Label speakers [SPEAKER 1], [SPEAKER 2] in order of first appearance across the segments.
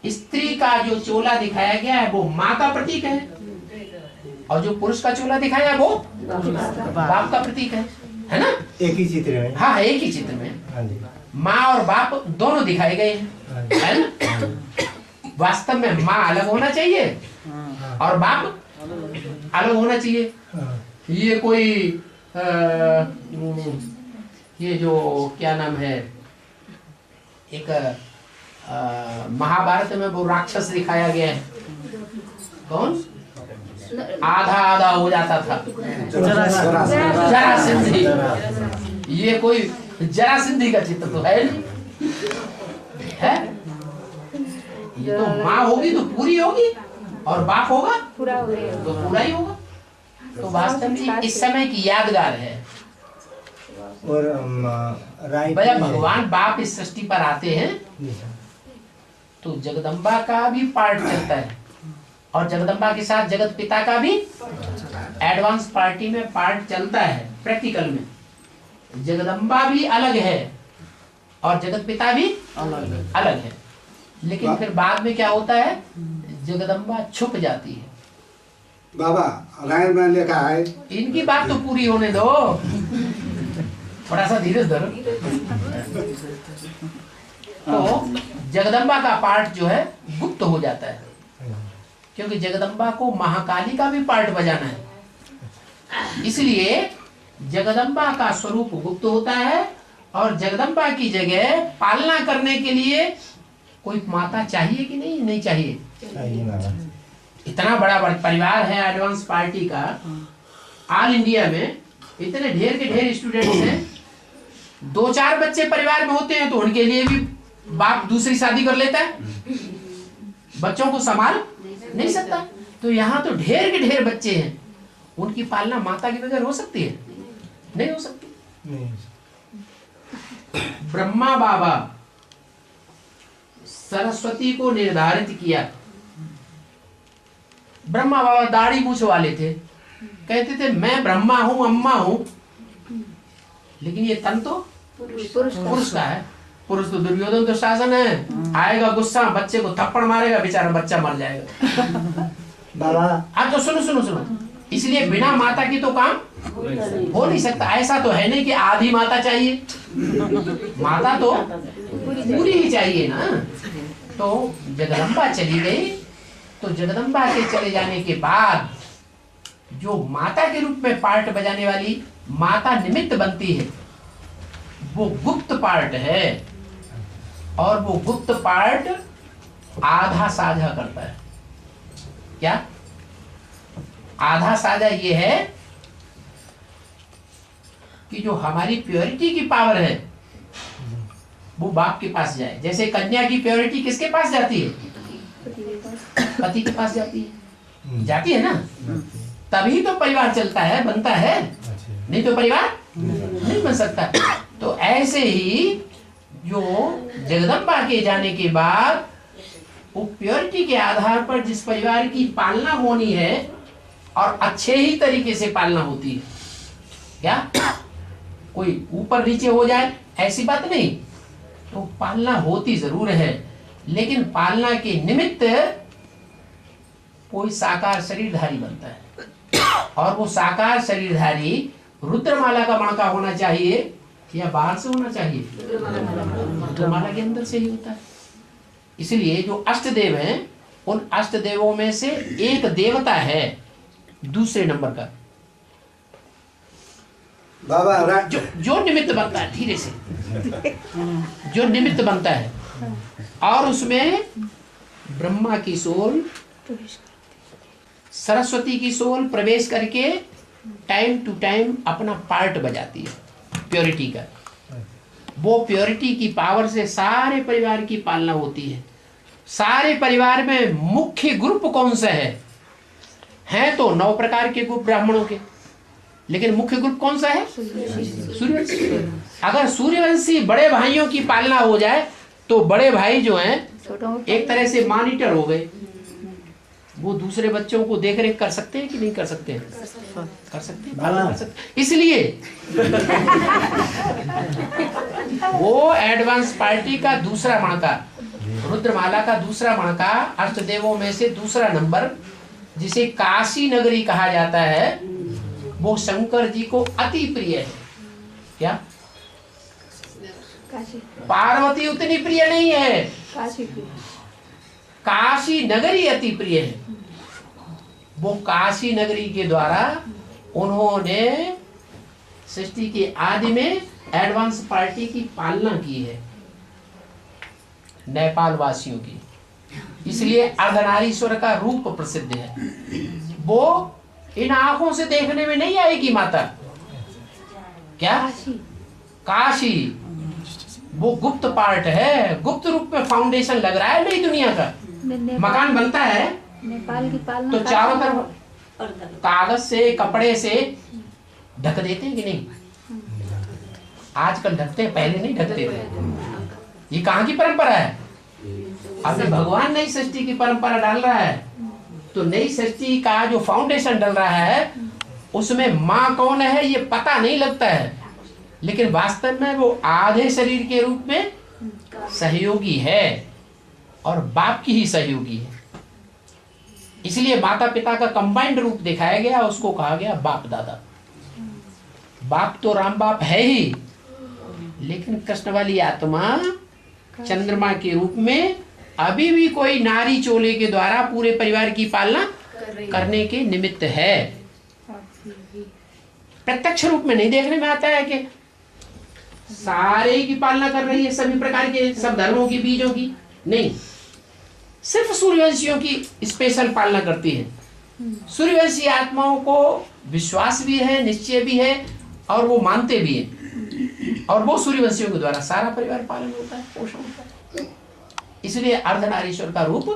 [SPEAKER 1] स्त्री का जो चोला दिखाया गया है वो माँ का प्रतीक है, और जो पुरुष का चोला दिखाया है वो बाप का प्रतीक है ना?
[SPEAKER 2] एक ही चित्र में।
[SPEAKER 1] हाँ, एक ही चित्र में माँ और बाप दोनों दिखाए गए हैं, है ना? वास्तव में माँ अलग होना चाहिए और बाप अलग होना चाहिए। ये कोई ये जो क्या नाम है, एक महाभारत में वो राक्षस दिखाया गया है, कौन? आधा आधा हो जाता था, जरासंधी। ये कोई जरासंधी का चित्र तो है नहीं, है? ये तो माँ होगी तो पूरी होगी और बाप होगा तो पूरा ही होगा। तो वास्तव में इस समय की यादगार है।
[SPEAKER 2] और
[SPEAKER 1] भैया भगवान बाप इस सृष्टि पर आते हैं तो जगदम्बा का भी पार्ट चलता है, और जगदम्बा के साथ जगत पिता का भी एडवांस पार्टी में पार्ट चलता है। प्रैक्टिकल में जगदम्बा भी अलग है और जगत पिता भी अलग है, लेकिन फिर बाद में क्या होता है, जगदम्बा छुप जाती है।
[SPEAKER 3] बाबा रामायण में लिखा है,
[SPEAKER 1] इनकी बात तो पूरी होने दो, थोड़ा सा धीरज धरो। तो जगदम्बा का पार्ट जो है गुप्त हो जाता है, क्योंकि जगदम्बा को महाकाली का भी पार्ट बजाना है, इसलिए जगदम्बा का स्वरूप गुप्त होता है। और जगदम्बा की जगह पालना करने के लिए कोई माता चाहिए कि नहीं? नहीं चाहिए। इतना बड़ा परिवार है एडवांस पार्टी का, ऑल इंडिया में इतने ढेर के ढेर स्टूडेंट्स हैं, 2-4 बच्चे परिवार में होते हैं तो उनके लिए भी बाप दूसरी शादी कर लेता है, बच्चों को संभाल नहीं सकता। तो यहाँ तो ढेर के ढेर बच्चे हैं, उनकी पालना माता के बगैर हो सकती है? नहीं हो सकती। ब्रह्मा बाबा सरस्वती को निर्धारित किया। ब्रह्मा बाबा दाढ़ी मूछ वाले थे, कहते थे मैं ब्रह्मा हूं, अम्मा हूं, लेकिन ये तन तो पुरुष का है। पुरुष तो दुर्योधन तो शासन है, आएगा गुस्सा, बच्चे को थप्पड़ मारेगा, बेचारा बच्चा मर जाएगा।
[SPEAKER 2] बाबा
[SPEAKER 1] अब तो सुनो, इसलिए बिना माता की तो काम हो नहीं सकता। ऐसा तो है नहीं कि आधी माता चाहिए, माता तो पूरी ही चाहिए ना। तो जगदम्बा चली गई, तो जगदम्बा के चले जाने के बाद जो माता के रूप में पार्ट बजाने वाली माता निमित्त बनती है, वो गुप्त पार्ट है, और वो गुप्त पार्ट आधा साझा करता है। क्या आधा साझा? ये है कि जो हमारी प्योरिटी की पावर है वो बाप के पास जाए। जैसे कन्या की प्योरिटी किसके पास जाती है? पति के पास जाती है ना, तभी तो परिवार चलता है, बनता है, नहीं तो परिवार नहीं बन सकता। तो ऐसे ही जो जगदम्बा के जाने के बाद वो प्योरिटी के आधार पर जिस परिवार की पालना होनी है, और अच्छे ही तरीके से पालना होती है, क्या कोई ऊपर नीचे हो जाए ऐसी बात नहीं, तो पालना होती जरूर है, लेकिन पालना के निमित्त कोई साकार शरीरधारी बनता है, और वो साकार शरीरधारी रुद्रमाला का मणका होना चाहिए या बाहर से होना चाहिए? रुद्रमाला के अंदर से ही होता है। इसलिए जो अष्टदेव हैं, उन अष्टदेवों में से एक देवता है दूसरे नंबर का,
[SPEAKER 3] बाबा
[SPEAKER 1] जो निमित्त बनता है, धीरे से, जो निमित्त बनता है, और उसमें ब्रह्मा की सोल, सरस्वती की सोल प्रवेश करके टाइम टू टाइम अपना पार्ट बजाती है प्योरिटी का। वो प्योरिटी की पावर से सारे परिवार की पालना होती है। सारे परिवार में मुख्य ग्रुप कौन सा है तो 9 प्रकार के ग्रुप ब्राह्मणों के, लेकिन मुख्य ग्रुप कौन सा है? सूर्यवंशी। अगर सूर्यवंशी बड़े भाइयों की पालना हो जाए तो बड़े भाई जो हैं एक तरह से मॉनिटर हो गए, वो दूसरे बच्चों को देख रेख कर सकते हैं कि नहीं कर सकते हैं? कर सकते हैं। इसलिए वो एडवांस पार्टी का दूसरा मणका रुद्रमाला का दूसरा मणका अष्टदेवों में से दूसरा नंबर, जिसे काशी नगरी कहा जाता है, वो शंकर जी को अति प्रिय है। क्या? पार्वती उतनी प्रिय नहीं है, काशी नगरी अति प्रिय है। वो काशी नगरी के द्वारा उन्होंने सृष्टि के आदि में एडवांस पार्टी की पालना की है, नेपाल वासियों की। इसलिए अर्धनारीश्वर का रूप प्रसिद्ध है। वो इन आंखों से देखने में नहीं आएगी माता। क्या? काशी वो गुप्त पार्ट है, गुप्त रूप में फाउंडेशन लग रहा है नई दुनिया का। मकान बनता है
[SPEAKER 4] नेपाल की पालना
[SPEAKER 1] तो चारों तरफ कागज से, कपड़े से ढक देते हैं कि नहीं? आजकल ढकते हैं, पहले नहीं ढकते थे। ये कहाँ की परंपरा है? अभी भगवान नई सृष्टि की परंपरा डाल रहा है। तो नई सृष्टि का जो फाउंडेशन डल रहा है, उसमें माँ कौन है ये पता नहीं लगता है, लेकिन वास्तव में वो आधे शरीर के रूप में सहयोगी है और बाप की ही सहयोगी है। इसलिए माता पिता का कंबाइंड रूप दिखाया गया, उसको कहा गया बाप दादा। बाप तो राम बाप है ही, लेकिन कृष्ण वाली आत्मा चंद्रमा के रूप में अभी भी कोई नारी चोले के द्वारा पूरे परिवार की पालना करने के निमित्त है। प्रत्यक्ष रूप में नहीं देखने में आता है कि सारे की पालना कर रही है, सभी प्रकार के, सब धर्मों की, बीजों की नहीं, सिर्फ सूर्यवंशियों की स्पेशल पालना करती है। सूर्यवंशी आत्माओं को विश्वास भी है, निश्चय भी है, और वो मानते भी हैं, और वो सूर्यवंशियों के द्वारा सारा परिवार पालन होता है, पोषण होता है। इसलिए अर्धनारीश्वर का रूप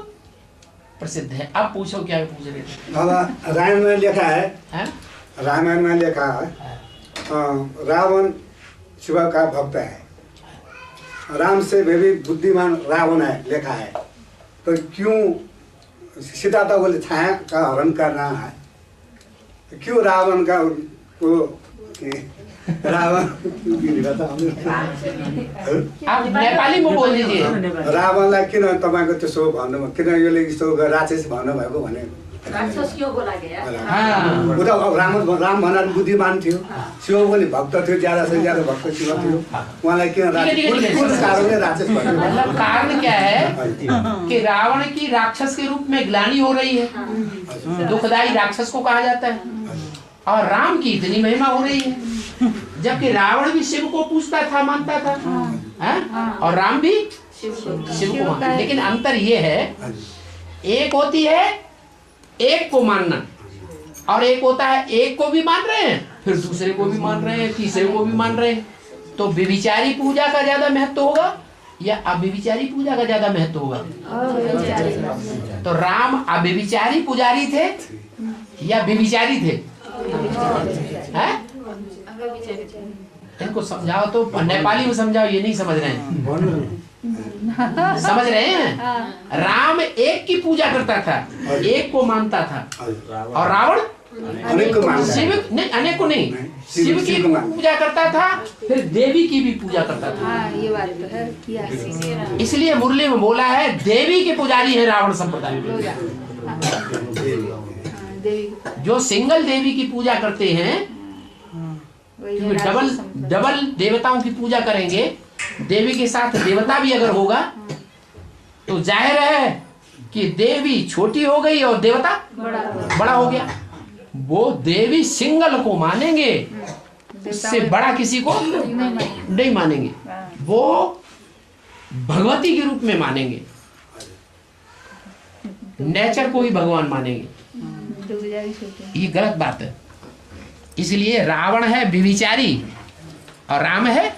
[SPEAKER 1] प्रसिद्ध है। अब पूछो क्या पूछ रहे थे?
[SPEAKER 3] बाबा रामायण में लिखा है, रामायण में लिखा है रावण शिव का भक्त है, राम से भी बुद्धिमान रावण है लिखा है। तो क्यों सीता तो बोले छाया का हरण करना है, तो क्यों रावण का को रावण
[SPEAKER 1] आप नेपाली में बोल दीजिए।
[SPEAKER 3] रावणलाई किन तपाईँको त्यसो भन्नु, किन यसले यस्तो राक्षस भन्नुभएको भने
[SPEAKER 5] राक्षस क्यों बोला गया?
[SPEAKER 3] ऊ त राम भनेर बुद्धिमान थियो, शिव पनि भक्त थियो, ज्यादा से ज्यादा भक्त शिव थियो, उहाँलाई किन कारणले राक्षस भन्नु?
[SPEAKER 1] मतलब कारण क्या है कि रावण की राक्षस के रूप में ग्लानि हो रही है, दुखदाई राक्षस को कहा जाता है, और राम की इतनी महिमा हो रही है, जबकि रावण भी शिव को पूजता था, मानता था, और राम भी शिव को मानता। लेकिन अंतर ये है, एक होती है एक को मानना, और एक होता है एक को भी मान रहे हैं, फिर दूसरे को भी मान रहे हैं, तीसरे को भी मान रहे हैं। तो व्यभिचारी पूजा का ज्यादा महत्व होगा या अव्यभिचारी पूजा का ज्यादा महत्व होगा? तो राम अव्यभिचारी पुजारी थे या व्यभिचारी थे? इनको समझाओ तो, नेपाली में समझाओ, ये नहीं समझ रहे हैं। समझ रहे हैं? राम एक की पूजा करता था, एक को मानता था, और रावण शिव नहीं, अनेक को नहीं, शिव की पूजा करता था, फिर देवी की भी पूजा करता था।
[SPEAKER 4] ये बात तो है किया।
[SPEAKER 1] इसलिए मुरली में बोला है देवी के पुजारी है रावण संप्रदाय। जो सिंगल देवी की पूजा करते हैं, क्योंकि डबल देवताओं की पूजा करेंगे, देवी के साथ देवता भी अगर होगा तो जाहिर है कि देवी छोटी हो गई और देवता बड़ा हो गया। वो देवी सिंगल को मानेंगे, उससे बड़ा किसी को नहीं मानेंगे, वो भगवती के रूप में मानेंगे, नेचर को ही भगवान मानेंगे। ये गलत बात है। इसलिए रावण है व्यभिचारी और राम है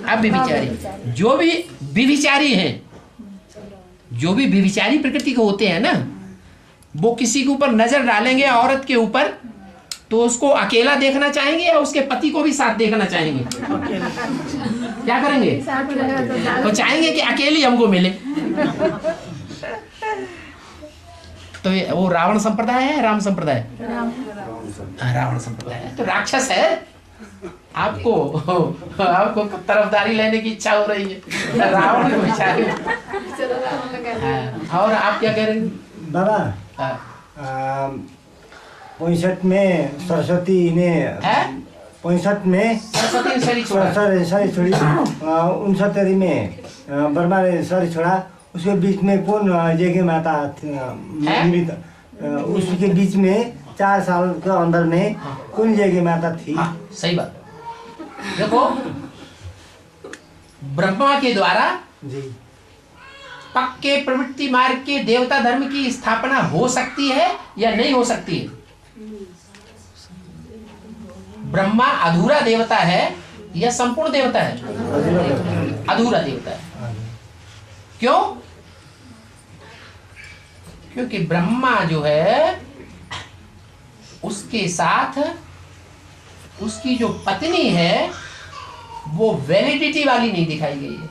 [SPEAKER 1] अव्यभिचारी। जो भी व्यभिचारी हैं, जो भी व्यभिचारी प्रकृति के होते हैं ना, वो किसी के ऊपर नजर डालेंगे औरत के ऊपर, तो उसको अकेला देखना चाहेंगे या उसके पति को भी साथ देखना चाहेंगे? क्या करेंगे? तो चाहेंगे कि अकेली हमको मिले। तो वो रावण संप्रदाय है, राम संप्रदाय? रावण संप्रदाय है। तो राक्षस है। आपको तरफदारी लेने की इच्छा हो रही है, रावण को बेचारे हाँ, और आप क्या कह रहे हैं?
[SPEAKER 2] बाबा
[SPEAKER 1] हाँ,
[SPEAKER 2] 65 में सरस्वती ने
[SPEAKER 1] हैं?
[SPEAKER 2] 65 में
[SPEAKER 1] सरस्वती ने शरीर छोड़ा।
[SPEAKER 2] शरीर छोड़ी, 69 में ब्रह्मा ने शरीर छोड़ा। उसके बीच में कौन जगह माता जीवित, उसके बीच में 4 साल के अंदर में कौन जगह माता थी?
[SPEAKER 1] हाँ, सही बात। देखो, ब्रह्मा के द्वारा
[SPEAKER 2] जी
[SPEAKER 1] पक्के प्रवृत्ति मार्ग के देवता धर्म की स्थापना हो सकती है या नहीं हो सकती है? ब्रह्मा अधूरा देवता है या संपूर्ण देवता है? अधूरा देवता है। क्यों? क्योंकि ब्रह्मा जो है उसके साथ उसकी जो पत्नी है वो वैलिडिटी वाली नहीं दिखाई गई है।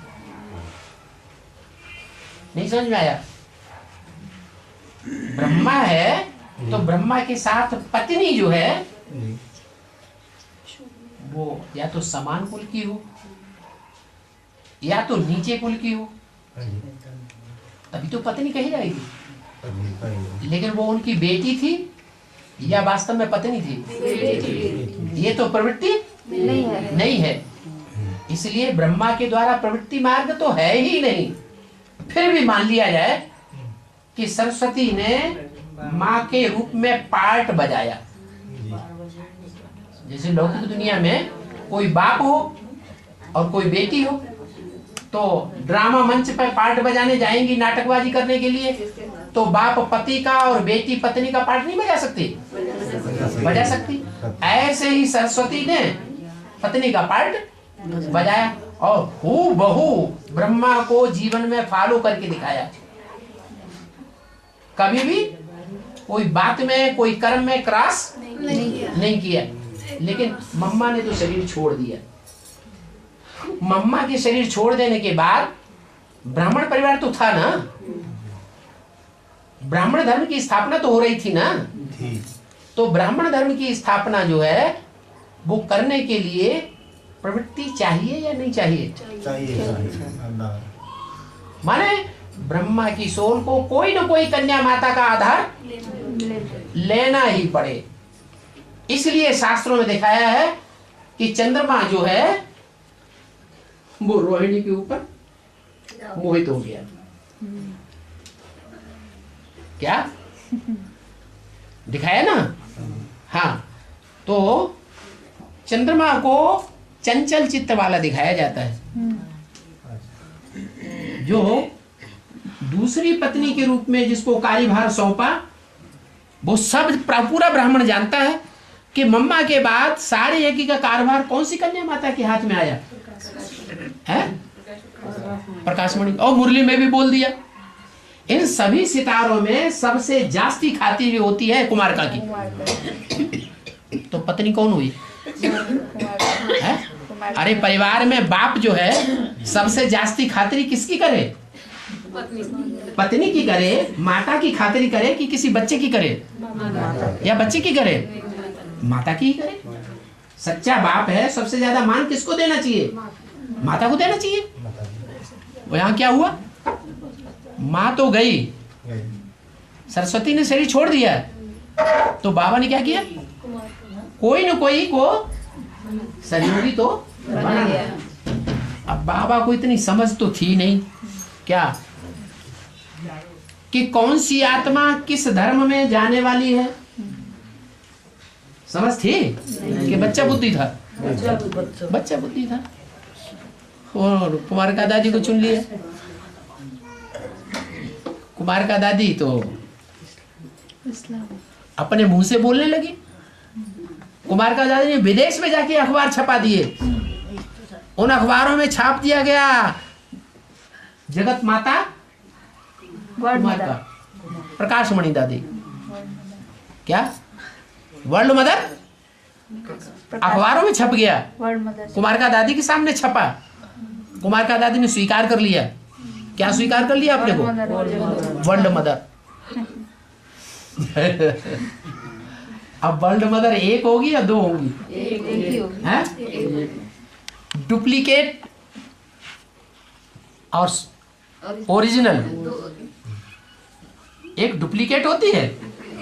[SPEAKER 1] नहीं समझ में आया? ब्रह्मा है तो ब्रह्मा के साथ पत्नी जो है वो या तो समान कुल की हो या तो नीचे कुल की हो, तभी तो पत्नी कही जाएगी। लेकिन वो उनकी बेटी थी या वास्तव में पत्नी थी? ये तो प्रवृत्ति नहीं है। इसलिए ब्रह्मा के द्वारा प्रवृत्ति मार्ग तो है ही नहीं। फिर भी मान लिया जाए कि सरस्वती ने माँ के रूप में पार्ट बजाया। जैसे लौकिक दुनिया में कोई बाप हो और कोई बेटी हो तो ड्रामा मंच पर पार्ट बजाने जाएंगी नाटकबाजी करने के लिए, तो बाप पति का और बेटी पत्नी का पार्ट नहीं बजा सकती? बजा सकती। ऐसे ही सरस्वती ने पत्नी का पार्ट बजाया और हूबहू ब्रह्मा को जीवन में फॉलो करके दिखाया। कभी भी कोई बात में कोई कर्म में क्रॉस नहीं किया। लेकिन मम्मा ने तो शरीर छोड़ दिया। मम्मा के शरीर छोड़ देने के बाद ब्राह्मण परिवार तो था ना, ब्राह्मण धर्म की स्थापना तो हो रही थी ना। तो ब्राह्मण धर्म की स्थापना जो है वो करने के लिए प्रवृत्ति चाहिए या नहीं चाहिए? माने ब्रह्मा की सोल को कोई न कोई कन्या माता का आधार लेना ही पड़े। इसलिए शास्त्रों में दिखाया है कि चंद्रमा जो है वो रोहिणी के ऊपर मोहित हो गया। क्या दिखाया ना? हाँ, तो चंद्रमा को चंचल चित्त वाला दिखाया जाता है, जो दूसरी पत्नी के रूप में जिसको कार्यभार सौंपा। वो सब पूरा ब्राह्मण जानता है कि मम्मा के बाद सारे यज्ञ का कार्यभार कौन सी कन्या माता के हाथ में आया है? प्रकाशमणि। और मुरली में भी बोल दिया, इन सभी सितारों में सबसे जास्ती खातिर होती है कुमारका की। तो पत्नी कौन हुई है? अरे परिवार में बाप जो है सबसे जास्ती खातिरी किसकी करे? पत्नी की करे, माता की खातिरी करे कि किसी बच्चे की करे या बच्चे की करे? माता की ही करे। सच्चा बाप है, सबसे ज्यादा मान किसको देना चाहिए? माता को देना चाहिए। वो यहाँ क्या हुआ? माँ तो गई, सरस्वती ने शरीर छोड़ दिया, तो बाबा ने क्या किया? कोई न कोई को सहयोगी तो बना दिया। अब बाबा को इतनी समझ तो थी नहीं क्या कि कौन सी आत्मा किस धर्म में जाने वाली है? समझ थी कि बच्चा बुद्धि था, बच्चा बुद्धि था। और कुमार का दादी को चुन लिया। कुमार का दादी तो अपने मुंह से बोलने लगी। कुमार का दादी ने विदेश में जाके अखबार छपा दिए। उन अखबारों में छाप दिया गया जगत माता कुमार का प्रकाशमणि दादी। क्या वर्ल्ड मदर अखबारों में छप गया। कुमार का दादी के सामने छपा। कुमार का दादी ने स्वीकार कर लिया। क्या स्वीकार कर लिया अपने को? World mother. अब वर्ल्ड मदर एक होगी या दो होगी? हैं? डुप्लीकेट और ओरिजिनल। एक डुप्लीकेट होती है,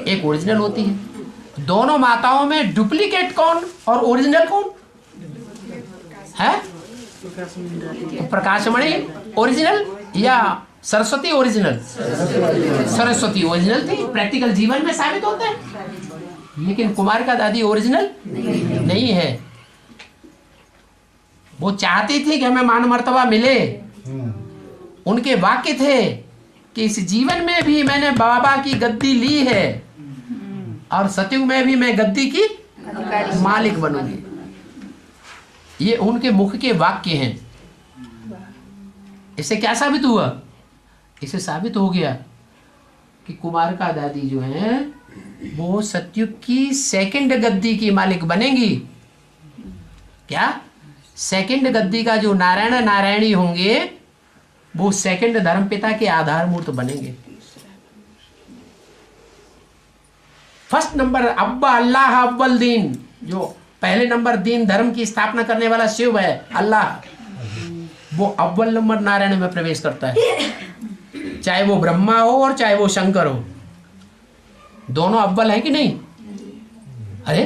[SPEAKER 1] एक ओरिजिनल होती है। दोनों माताओं में डुप्लीकेट कौन और ओरिजिनल कौन है? प्रकाशमणि ओरिजिनल या सरस्वती ओरिजिनल? सरस्वती ओरिजिनल थी, प्रैक्टिकल जीवन में साबित होता है। लेकिन कुमार का दादी ओरिजिनल नहीं है। वो चाहती थी कि हमें मान मर्तबा मिले। उनके वाक्य थे कि इस जीवन में भी मैंने बाबा की गद्दी ली है और सतयुग में भी मैं गद्दी की मालिक बनूंगी। ये उनके मुख के वाक्य हैं। इससे क्या साबित हुआ? इससे साबित हो गया कि कुमार का दादी जो है वो सतयुग की सेकंड गद्दी की मालिक बनेंगी। क्या? सेकंड गद्दी का जो नारायण नारायणी होंगे वो सेकंड धर्मपिता के आधार मूर्त बनेंगे। फर्स्ट नंबर अब्बा अल्लाह अव्वल दीन, जो पहले नंबर दीन धर्म की स्थापना करने वाला शिव है अल्लाह, वो अव्वल नंबर नारायण में प्रवेश करता है। चाहे वो ब्रह्मा हो और चाहे वो शंकर हो, दोनों अव्वल है कि नहीं? अरे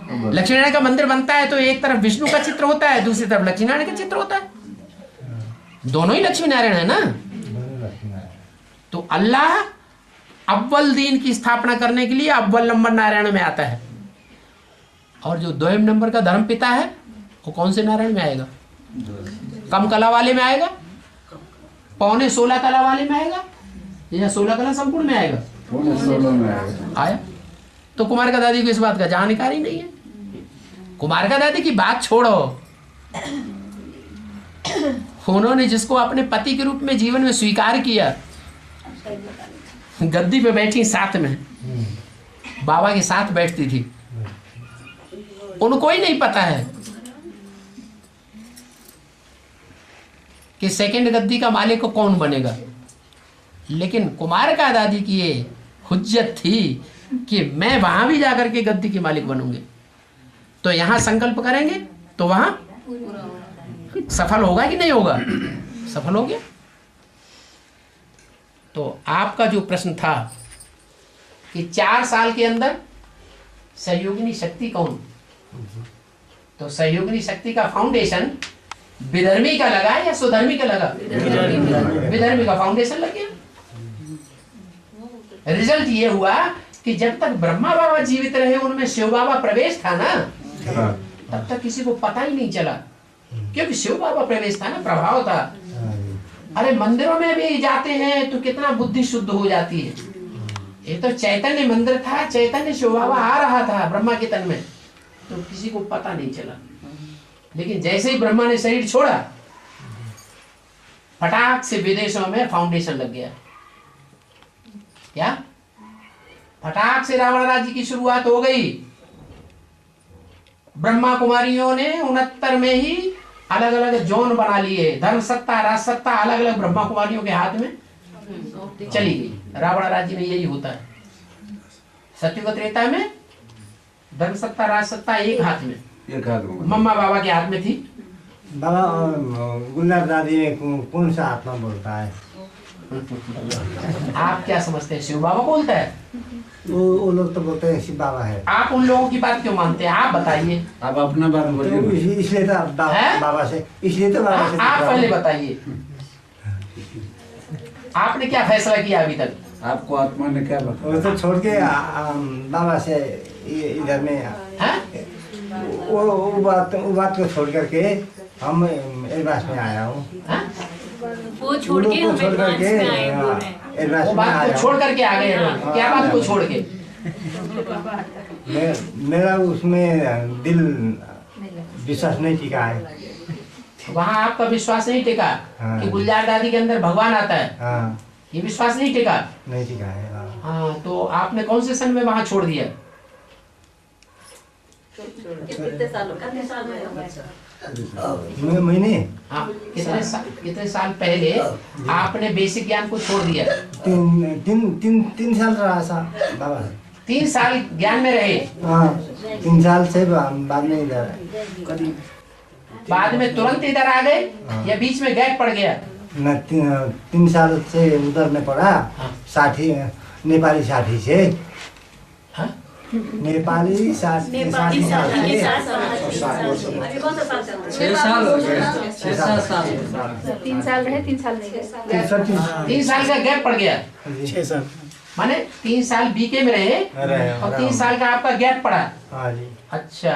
[SPEAKER 1] लक्ष्मी नारायण का मंदिर बनता है तो एक तरफ विष्णु का चित्र होता है, दूसरी तरफ लक्ष्मी नारायण का चित्र होता है। दोनों ही लक्ष्मी नारायण है ना। तो अल्लाह अव्वल दीन की स्थापना करने के लिए अव्वल नंबर नारायण में आता है। और जो द्वयम नंबर का धर्म पिता है वो कौन से नारायण में आएगा? कम कला वाले में आएगा, पौने 16 कला वाले में आएगा, या 16 कला संपूर्ण में आएगा? आया। तो कुमार का दादी को इस बात का जानकारी नहीं है। कुमार का दादी की बात छोड़ो, उन्होंने जिसको अपने पति के रूप में जीवन में स्वीकार किया, गद्दी पे बैठी साथ में, बाबा के साथ बैठती थी, उनको ही नहीं पता है कि सेकंड गद्दी का मालिक को कौन बनेगा। लेकिन कुमार का दादी की ये हुज्जत थी कि मैं वहां भी जाकर के गद्दी की मालिक बनूंगी। तो यहां संकल्प करेंगे तो वहां सफल होगा कि नहीं होगा? सफल हो गया। तो आपका जो प्रश्न था कि 4 साल के अंदर सहयोगिनी शक्ति कौन, तो सहयोगिनी शक्ति का फाउंडेशन विधर्मी का लगा या सुधर्मी का लगा? विधर्मी का फाउंडेशन लग गया। रिजल्ट ये हुआ कि जब तक ब्रह्मा बाबा जीवित रहे उनमें शिव बाबा प्रवेश था ना, तब तक किसी को पता ही नहीं चला, क्योंकि शिव बाबा प्रवेश था ना, प्रभाव था। अरे मंदिरों में भी जाते हैं तो कितना बुद्धि शुद्ध हो जाती है। ये तो चैतन्य मंदिर था, चैतन्य शिव बाबा आ रहा था ब्रह्मा के तन में, तो किसी को पता नहीं चला। लेकिन जैसे ही ब्रह्मा ने शरीर छोड़ा, फटाक से विदेशों में फाउंडेशन लग गया। क्या? फटाक से रावण राज्य की शुरुआत हो गई। ब्रह्मा कुमारियों ने 69 में ही अलग अलग जोन बना लिए, धर्म सत्ता राज सत्ता अलग अलग ब्रह्मा कुमारियों के हाथ में चली गई। रावण राज्य में यही होता है। सत्युग त्रेता में धर्म सत्ता राज सत्ता एक हाथ में, मम्मा बाबा के हाथ में थी।
[SPEAKER 2] बाबा गुलनाथ दादी में कौन सा आत्मा बोलता है?
[SPEAKER 1] आप क्या समझते हैं? शिव बाबा बोलता है?
[SPEAKER 2] वो लोग तो बोलते हैं शिव बाबा है।
[SPEAKER 1] आप उन लोगों की बात क्यों मानते हैं? आप बताइए।
[SPEAKER 6] आप अपना बारे में बोलिए।
[SPEAKER 2] इसलिए तो बाबा से, इसलिए तो बाबा से।
[SPEAKER 1] आप पहले बताइए, आपने क्या फैसला किया अभी तक?
[SPEAKER 6] आपको आत्मा ने क्या बताया?
[SPEAKER 2] वो तो छोड़ के बाबा से इधर में वो बात को छोड़ करके हम एडवांस में आया हूँ।
[SPEAKER 4] वो छोड़ के हम एडवांस में आए बोल रहे हैं।
[SPEAKER 2] एडवांस
[SPEAKER 1] वो
[SPEAKER 2] में
[SPEAKER 1] बात
[SPEAKER 2] आया
[SPEAKER 1] को छोड़ करके आ गए। क्या बात को छोड़ के?
[SPEAKER 2] मेरा उसमें दिल विश्वास नहीं टिका है।
[SPEAKER 1] वहाँ आपका विश्वास नहीं टिका
[SPEAKER 2] हाँ।
[SPEAKER 1] कि गुलजार दादी के अंदर भगवान आता है?
[SPEAKER 2] हाँ,
[SPEAKER 1] ये विश्वास नहीं टिका?
[SPEAKER 2] नहीं टिका है।
[SPEAKER 1] हाँ, तो आपने कौन से सन में वहाँ छोड़ दिया?
[SPEAKER 5] कितने साल
[SPEAKER 2] महीने
[SPEAKER 1] हाँ, कितने साल पहले आपने बेसिक ज्ञान को छोड़ दिया?
[SPEAKER 2] 3 साल रहा था बाबा।
[SPEAKER 1] 3 साल ज्ञान में रहे।
[SPEAKER 2] हाँ, 3 साल से बाद में इधर।
[SPEAKER 1] बाद में तुरंत इधर आ गए या बीच में गैप पड़ गया?
[SPEAKER 2] न 3 साल से उधर में पढ़ा।
[SPEAKER 1] हाँ।
[SPEAKER 2] साठी नेपाली साठी से
[SPEAKER 1] हाँ?
[SPEAKER 2] नेपाली साठी
[SPEAKER 4] नेपाली
[SPEAKER 2] साल से
[SPEAKER 7] 3 साल रहे 3 साल नहीं गए।
[SPEAKER 1] 3 साल का गैप पड़ गया
[SPEAKER 2] 6 साल
[SPEAKER 1] माने 3 साल बीके में रहे और 3 साल का आपका गैप पड़ा।
[SPEAKER 2] हाँ जी।
[SPEAKER 1] अच्छा,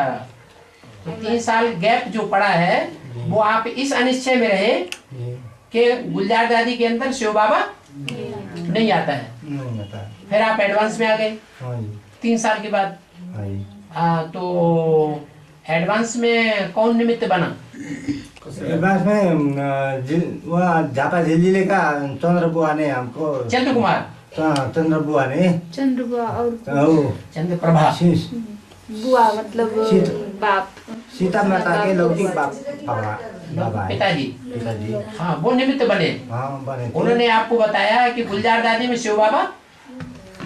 [SPEAKER 1] तो 3 साल गैप जो पड़ा है वो आप इस अनिश्चय में रहे
[SPEAKER 2] जी।
[SPEAKER 1] कि गुलजार दादी के अंदर शिव बाबा नहीं आता है।
[SPEAKER 2] नहीं आता।
[SPEAKER 1] फिर आप एडवांस में आ गए
[SPEAKER 2] हाँ जी।
[SPEAKER 1] 3 साल के बाद।
[SPEAKER 2] हाँ जी।
[SPEAKER 1] तो एडवांस में कौन निमित्त बना?
[SPEAKER 2] एडवांस में वहाँ झापा झिल्लीले का चंद्र बुआ ने हमको
[SPEAKER 1] चंद्र कुमार,
[SPEAKER 2] चंद्र बुआ ने
[SPEAKER 7] चंद्र बुआ और
[SPEAKER 1] चंद्र प्रभा,
[SPEAKER 7] बुआ मतलब बाप,
[SPEAKER 2] सीता माता के लौकिक बाबा है।
[SPEAKER 1] पिताजी।
[SPEAKER 2] पिताजी।
[SPEAKER 1] हाँ, वो निमित्त बने।
[SPEAKER 2] हाँ बने थे।
[SPEAKER 1] उन्होंने आपको बताया कि गुलजार दादी में शिव बाबा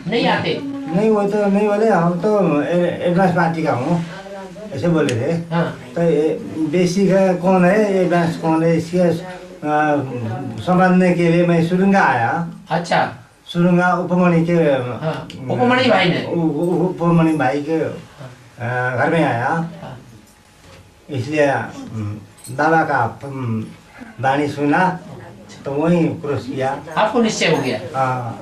[SPEAKER 1] नहीं आते।
[SPEAKER 2] नहीं वो तो नहीं बोले, हम तो एडवांस पार्टी का हूँ ऐसे बोले थे।
[SPEAKER 1] हाँ।
[SPEAKER 2] तो बेसिक है कौन है, एडवांस कौन है, इसके समझने के लिए मैं सुरंगा आया।
[SPEAKER 1] अच्छा।
[SPEAKER 2] सुरंगा उपमणि के
[SPEAKER 1] हाँ, उपमणि भाई ने।
[SPEAKER 2] उपमणि भाई के घर में आया।
[SPEAKER 1] हाँ।
[SPEAKER 2] इसलिए बाबा का वाणी सुना तो वही क्रॉस किया।
[SPEAKER 1] आपको निश्चय हो गया
[SPEAKER 2] हाँ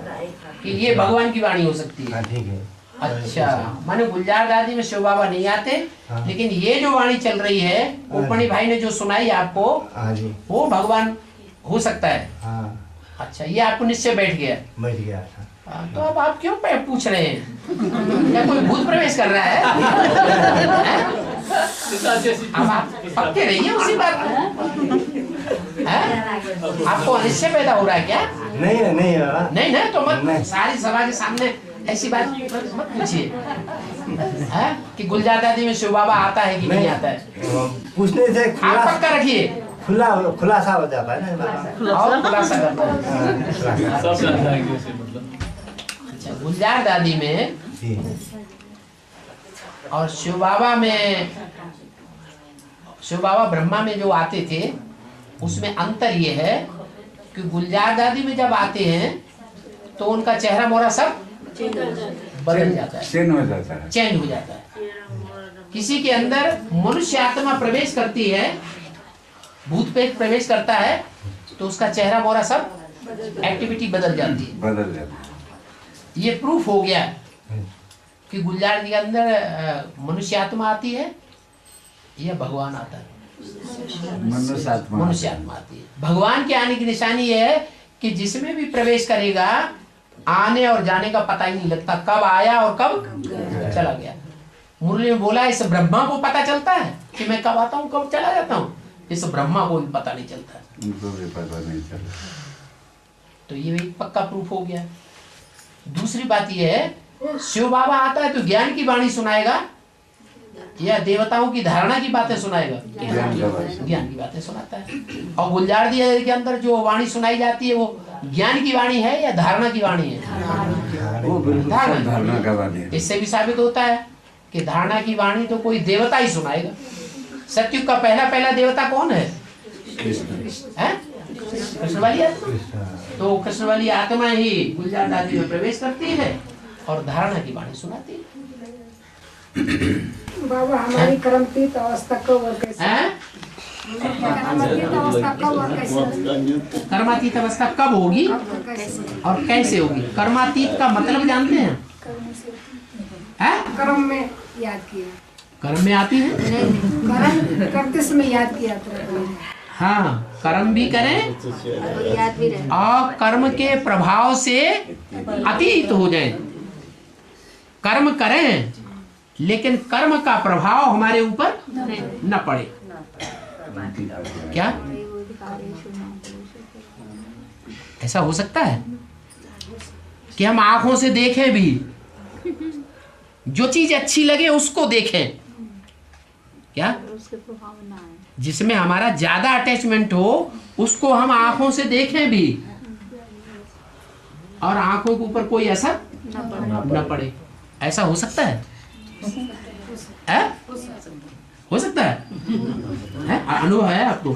[SPEAKER 1] कि ये भगवान की वाणी हो सकती है।
[SPEAKER 2] हाँ, ठीक है।
[SPEAKER 1] अच्छा, माने गुलजार दादी में शिव बाबा नहीं आते।
[SPEAKER 2] हाँ।
[SPEAKER 1] लेकिन ये जो वाणी चल रही है उपमणि भाई ने जो सुनाई आपको,
[SPEAKER 2] हाँ जी।
[SPEAKER 1] वो भगवान हो सकता है।
[SPEAKER 2] हाँ
[SPEAKER 1] अच्छा, ये आपको निश्चय बैठ गया।
[SPEAKER 2] बैठ गया था।
[SPEAKER 1] तो अब आप क्यों पूछ रहे हैं? क्या कोई भूत प्रवेश कर रहा है? अब आप पक्के रहिए उसी बात में। आपको अनिश्चय पैदा हो रहा है क्या?
[SPEAKER 2] नहीं नहीं बाबा।
[SPEAKER 1] नहीं ना, तो मत
[SPEAKER 2] नहीं।
[SPEAKER 1] सारी सभा के सामने ऐसी बात मत पूछिए कि गुलजार दादी में शिव बाबा आता है कि नहीं आता है।
[SPEAKER 2] पूछने से
[SPEAKER 1] आप पक्का रखिए
[SPEAKER 2] खुलासा हो जाता है ना बाबा।
[SPEAKER 1] और खुलासा करता है।
[SPEAKER 2] हाँ, खुलासा।
[SPEAKER 1] अच्छा, गुलजार दादी में
[SPEAKER 2] जी।
[SPEAKER 1] और शिव बाबा में, शिव बाबा ब्रह्मा में जो आते थे उसमें अंतर ये है कि गुलजार दादी में जब आते हैं तो उनका चेहरा मोहरा सब बदल जाता है,
[SPEAKER 6] चेंज हो जाता है।
[SPEAKER 1] चेंज हो जाता है। किसी के अंदर मनुष्य आत्मा प्रवेश करती है, भूत प्रेत प्रवेश करता है तो उसका चेहरा मोहरा सब एक्टिविटी बदल जाती है।
[SPEAKER 6] बदल जाता है।
[SPEAKER 1] ये प्रूफ हो गया कि गुलजार जी के अंदर मनुष्य आत्मा आती है या भगवान आता है।
[SPEAKER 6] मनुष्य आत्मा
[SPEAKER 1] आती है। भगवान के आने की निशानी ये है कि जिसमें भी प्रवेश करेगा आने और जाने का पता ही नहीं लगता, कब आया और कब चला गया। मुरली में बोला इस ब्रह्मा को पता चलता है कि मैं कब आता हूँ कब चला जाता हूँ, इस ब्रह्मा को भी पता नहीं चलता।
[SPEAKER 6] उनको भी पता नहीं चला।
[SPEAKER 1] तो ये भी पक्का प्रूफ हो गया। दूसरी बात ये है, शिव बाबा आता है तो ज्ञान की वाणी सुनाएगा या देवताओं की धारणा की बातें सुनाएगा? ज्ञान की बातें सुनाता है। और गुलजार दी के अंदर जो वाणी सुनाई जाती है वो ज्ञान की वाणी है या धारणा की वाणी है?
[SPEAKER 6] वो बिल्कुल सब धारणा का वाणी है।
[SPEAKER 1] इससे भी साबित होता है कि धारणा की वाणी तो कोई देवता ही सुनाएगा। सतयुग का पहला देवता कौन है?
[SPEAKER 6] कृष्ण।
[SPEAKER 1] कृष्ण वाली आत्मा। तो कृष्ण वाली आत्मा ही गुलजार दादी में प्रवेश करती है और धारणा की वाणी सुनाती है।
[SPEAKER 8] बाबा हमारी कर्मतीत अवस्था कब और कैसे? कर्मातीत अवस्था कब और कैसे?
[SPEAKER 1] कर्मातीत अवस्था कब होगी और कैसे होगी? कर्मातीत का मतलब जानते हैं?
[SPEAKER 8] कर्म में याद किया।
[SPEAKER 1] कर्म में आती है?
[SPEAKER 8] कर्म करते समय याद किया था।
[SPEAKER 1] हाँ, कर्म भी करें
[SPEAKER 7] याद भी रहे।
[SPEAKER 1] और कर्म के प्रभाव से अतीत हो जाए। कर्म करें लेकिन कर्म का प्रभाव हमारे ऊपर न पड़े। क्या ऐसा हो सकता है कि हम आंखों से देखें भी, जो चीज अच्छी लगे उसको देखें, क्या जिसमें हमारा ज्यादा अटैचमेंट हो उसको हम आंखों से देखें भी और आंखों के ऊपर कोई असर न पड़े? ऐसा हो सकता है? हो सकता है? अनुभव है आपको?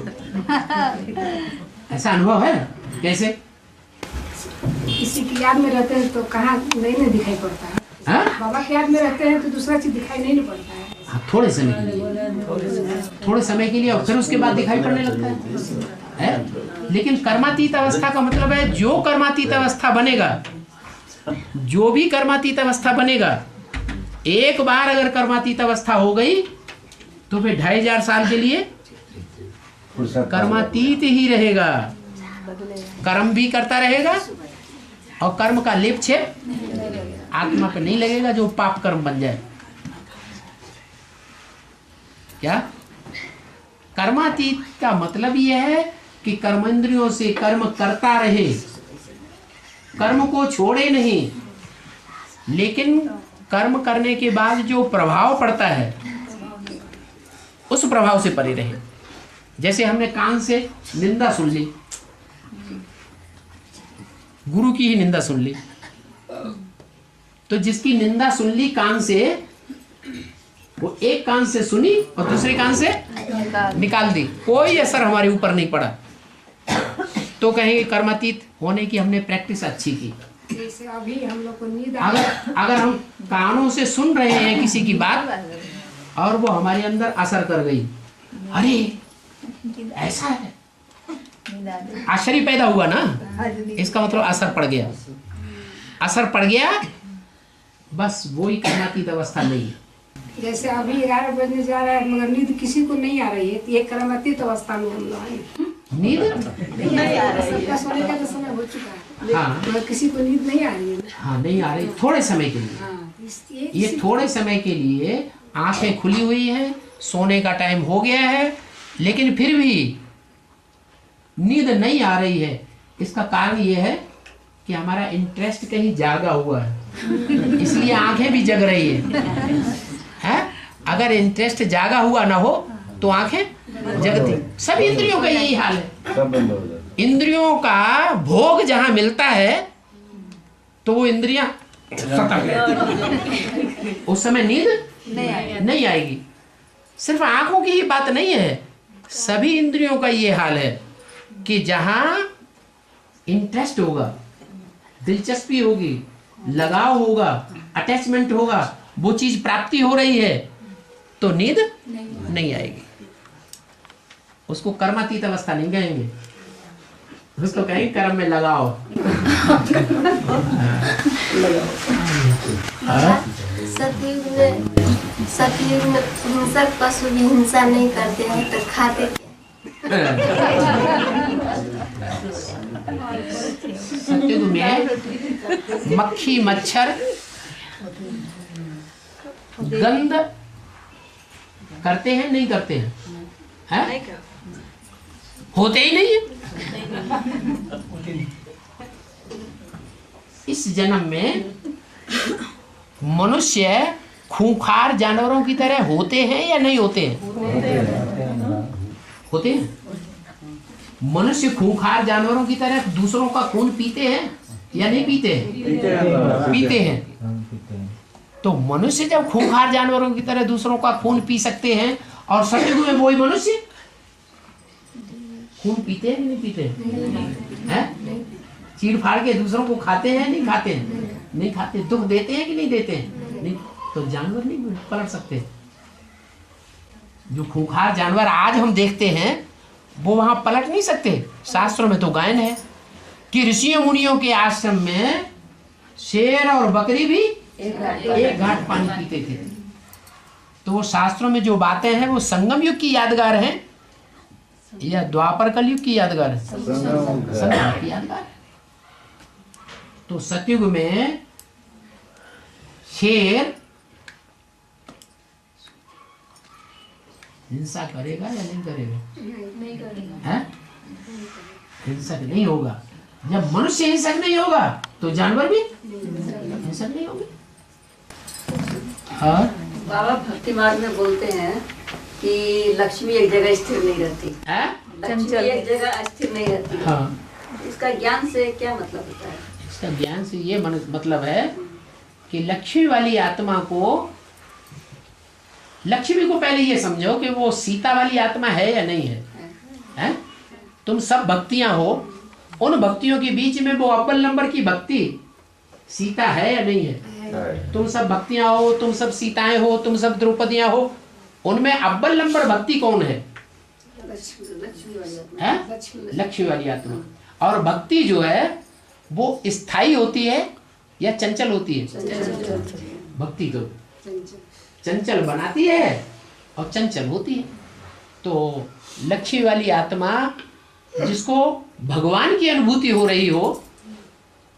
[SPEAKER 1] ऐसा अनुभव है? कैसे?
[SPEAKER 8] किसी की याद में रहते हैं तो कहाँ नहीं दिखाई पड़ता है।
[SPEAKER 1] हाँ?
[SPEAKER 8] बाबा की याद में रहते हैं तो दूसरा चीज दिखाई नहीं पड़ता है।
[SPEAKER 1] हाँ, थोड़े समय के लिए, थोड़े समय के लिए, और फिर उसके बाद दिखाई पड़ने लगता है? लेकिन कर्मातीत अवस्था का मतलब है जो कर्मातीत अवस्था बनेगा, जो भी कर्मातीत अवस्था बनेगा, एक बार अगर कर्मातीत अवस्था हो गई तो फिर 2500 साल के लिए कर्मातीत ही रहेगा। कर्म भी करता रहेगा और कर्म का लेप छेप आत्मा पे नहीं लगेगा जो पाप कर्म बन जाए। क्या? कर्मातीत का मतलब यह है कि कर्मेंद्रियों से कर्म करता रहे, कर्म को छोड़े नहीं, लेकिन कर्म करने के बाद जो प्रभाव पड़ता है उस प्रभाव से परे रहे। जैसे हमने कान से निंदा सुन ली, गुरु की ही निंदा सुन ली, तो जिसकी निंदा सुन ली कान से, वो एक कान से सुनी और दूसरे कान से निकाल दी, कोई असर हमारे ऊपर नहीं पड़ा, तो कहेंगे कर्मातीत होने की हमने प्रैक्टिस अच्छी की।
[SPEAKER 8] जैसे अभी हम लोग को नींद
[SPEAKER 1] अगर हम कानों से सुन रहे हैं किसी की बात और वो हमारे अंदर असर कर गई, अरे ऐसा है, आश्चर्य पैदा हुआ ना, इसका मतलब असर पड़ गया। असर पड़ गया, बस वही कर्मातीत अवस्था नहीं है।
[SPEAKER 8] जैसे अभी 11 बजने जा रहा है मगर नींद किसी को नहीं आ रही है, तो ये कर्मातीत अवस्था में हम लोग हैं।
[SPEAKER 1] नींद
[SPEAKER 8] नहीं आ रहा है, सबका सोने का तो समय हो चुका है।
[SPEAKER 1] हाँ,
[SPEAKER 8] मगर किसी को नींद नहीं आ रही है।
[SPEAKER 1] हाँ नहीं आ रही, थोड़े समय के लिए।
[SPEAKER 8] हाँ,
[SPEAKER 1] ये थोड़े समय के लिए आंखें खुली हुई हैं, सोने का टाइम हो गया है, लेकिन फिर भी नींद नहीं आ रही है। इसका कारण ये है कि हमारा इंटरेस्ट कहीं जागा हुआ है, इसलिए आंखें भी जग रही है? अगर इंटरेस्ट जागा हुआ ना हो तो आंखें जगती। सब इंद्रियों का यही हाल है। इंद्रियों का भोग जहां मिलता है तो वो इंद्रियां सतर्क रहती, उस समय नींद नहीं आएगी। सिर्फ आंखों की ही बात नहीं है, सभी इंद्रियों का ये हाल है कि जहां इंटरेस्ट होगा, दिलचस्पी होगी, लगाव होगा, अटैचमेंट होगा, वो चीज प्राप्ति हो रही है तो नींद नहीं आएगी। उसको कर्मातीत अवस्था नहीं कहेंगे, उसको कहेंगे कर्म में लगाओ।
[SPEAKER 9] सतयुग में हिंसक पशु भी हिंसा नहीं करते हैं तो खाते क्या?
[SPEAKER 1] सतयुग में मक्खी मच्छर गंध करते हैं नहीं करते हैं? होते ही नहीं है। इस जन्म में मनुष्य खूंखार जानवरों की तरह होते हैं या नहीं होते हैं? होते हैं। मनुष्य खूंखार जानवरों की तरह दूसरों का खून पीते हैं या नहीं पीते हैं? पीते हैं। तो मनुष्य जब खूंखार जानवरों की तरह दूसरों का खून पी सकते हैं, और सतयुग में वही मनुष्य खून पीते हैं कि नहीं पीते हैं? चीड़ फाड़ के दूसरों को खाते हैं नहीं खाते हैं? नहीं खाते। दुख देते हैं कि नहीं देते हैं? नहीं। तो जानवर नहीं पलट सकते। जो खूंखार जानवर आज हम देखते हैं वो वहां पलट नहीं सकते। शास्त्रों में तो गायन है कि ऋषियों मुनियों के आश्रम में शेर और बकरी भी एक घाट पानी पीते थे। तो वो शास्त्रों में जो बातें हैं वो संगम युग की यादगार हैं या द्वापर कलयुग की यादगार है? संगम की यादगार। तो सतयुग में शेर हिंसा करेगा या नहीं करेगा?
[SPEAKER 9] नहीं करेगा।
[SPEAKER 1] हिंसक नहीं होगा। जब मनुष्य हिंसक नहीं होगा तो जानवर भी हिंसक नहीं होंगे। हाँ,
[SPEAKER 5] बाबा भक्ति मार्ग में बोलते हैं कि लक्ष्मी एक जगह स्थिर नहीं रहती। लक्ष्मी एक जगह स्थिर नहीं रहती।
[SPEAKER 1] हाँ।
[SPEAKER 5] इसका ज्ञान से क्या मतलब होता है?
[SPEAKER 1] इसका ज्ञान से ये मतलब है कि लक्ष्मी वाली आत्मा को, लक्ष्मी को पहले ये समझो कि वो सीता वाली आत्मा है या नहीं है? तुम सब भक्तियां हो, उन भक्तियों के बीच में वो अव्वल नंबर की भक्ति सीता है या नहीं है? तुम सब भक्तियां हो, तुम सब सीताएं हो, तुम सब द्रौपदियां हो, उनमें अव्वल नंबर भक्ति कौन है? लक्ष्मी वाली आत्मा। और भक्ति जो है वो स्थायी होती है या चंचल होती है? भक्ति तो चंचल बनाती है और चंचल होती है। तो लक्ष्मी वाली आत्मा जिसको भगवान की अनुभूति हो रही हो,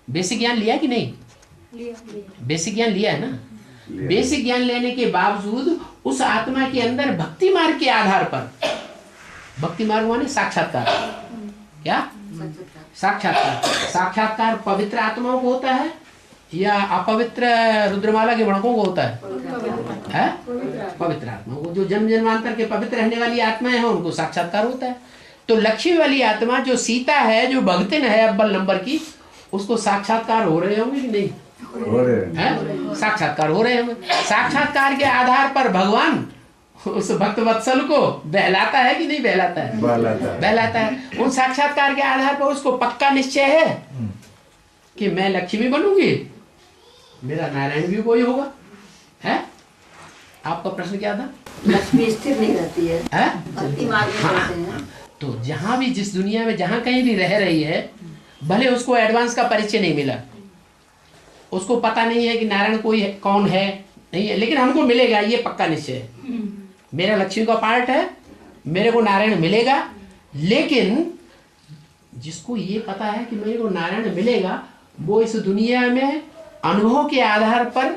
[SPEAKER 1] बेसिक ज्ञान लिया कि नहीं? बेसिक ज्ञान लिया है ना? बेसिक ज्ञान लेने के बावजूद उस आत्मा के अंदर भक्ति मार्ग के आधार पर, भक्ति मार्ग माने साक्षात्कार, क्या साक्षात्कार? साक्षात्कार पवित्र आत्माओं को होता है या अपवित्र रुद्रमाला के भड़कों को होता है? पवित्र आत्माओं को, जो जन्म जन्मांतर के पवित्र रहने वाली आत्माएं हैं उनको साक्षात्कार होता है। तो लक्ष्मी वाली आत्मा जो सीता है, जो भगतिन है अव्वल नंबर की, उसको साक्षात्कार हो रहे होंगे कि नहीं?
[SPEAKER 6] हो रहे हैं।
[SPEAKER 1] साक्षात्कार हो रहे होंगे। साक्षात्कार के आधार पर भगवान उस भक्त वत्सल को बहलाता है कि नहीं बहलाता है? बहलाता है। उन साक्षात्कार के आधार पर उसको पक्का निश्चय है कि मैं लक्ष्मी बनूंगी, मेरा नारायण भी कोई होगा। है? आपका प्रश्न क्या था?
[SPEAKER 5] लक्ष्मी स्थिर नहीं रहती है, भक्ति मार्ग में रहते हैं।
[SPEAKER 1] तो जहां भी, जिस दुनिया में जहां कहीं भी रह रही है, भले उसको एडवांस का परिचय नहीं मिला, उसको पता नहीं है कि नारायण कोई है, कौन है, नहीं है, लेकिन हमको मिलेगा, ये पक्का निश्चय है। मेरा लक्ष्मी का पार्ट है, मेरे को नारायण मिलेगा। लेकिन जिसको ये पता है कि मेरे को नारायण मिलेगा, वो इस दुनिया में अनुभव के आधार पर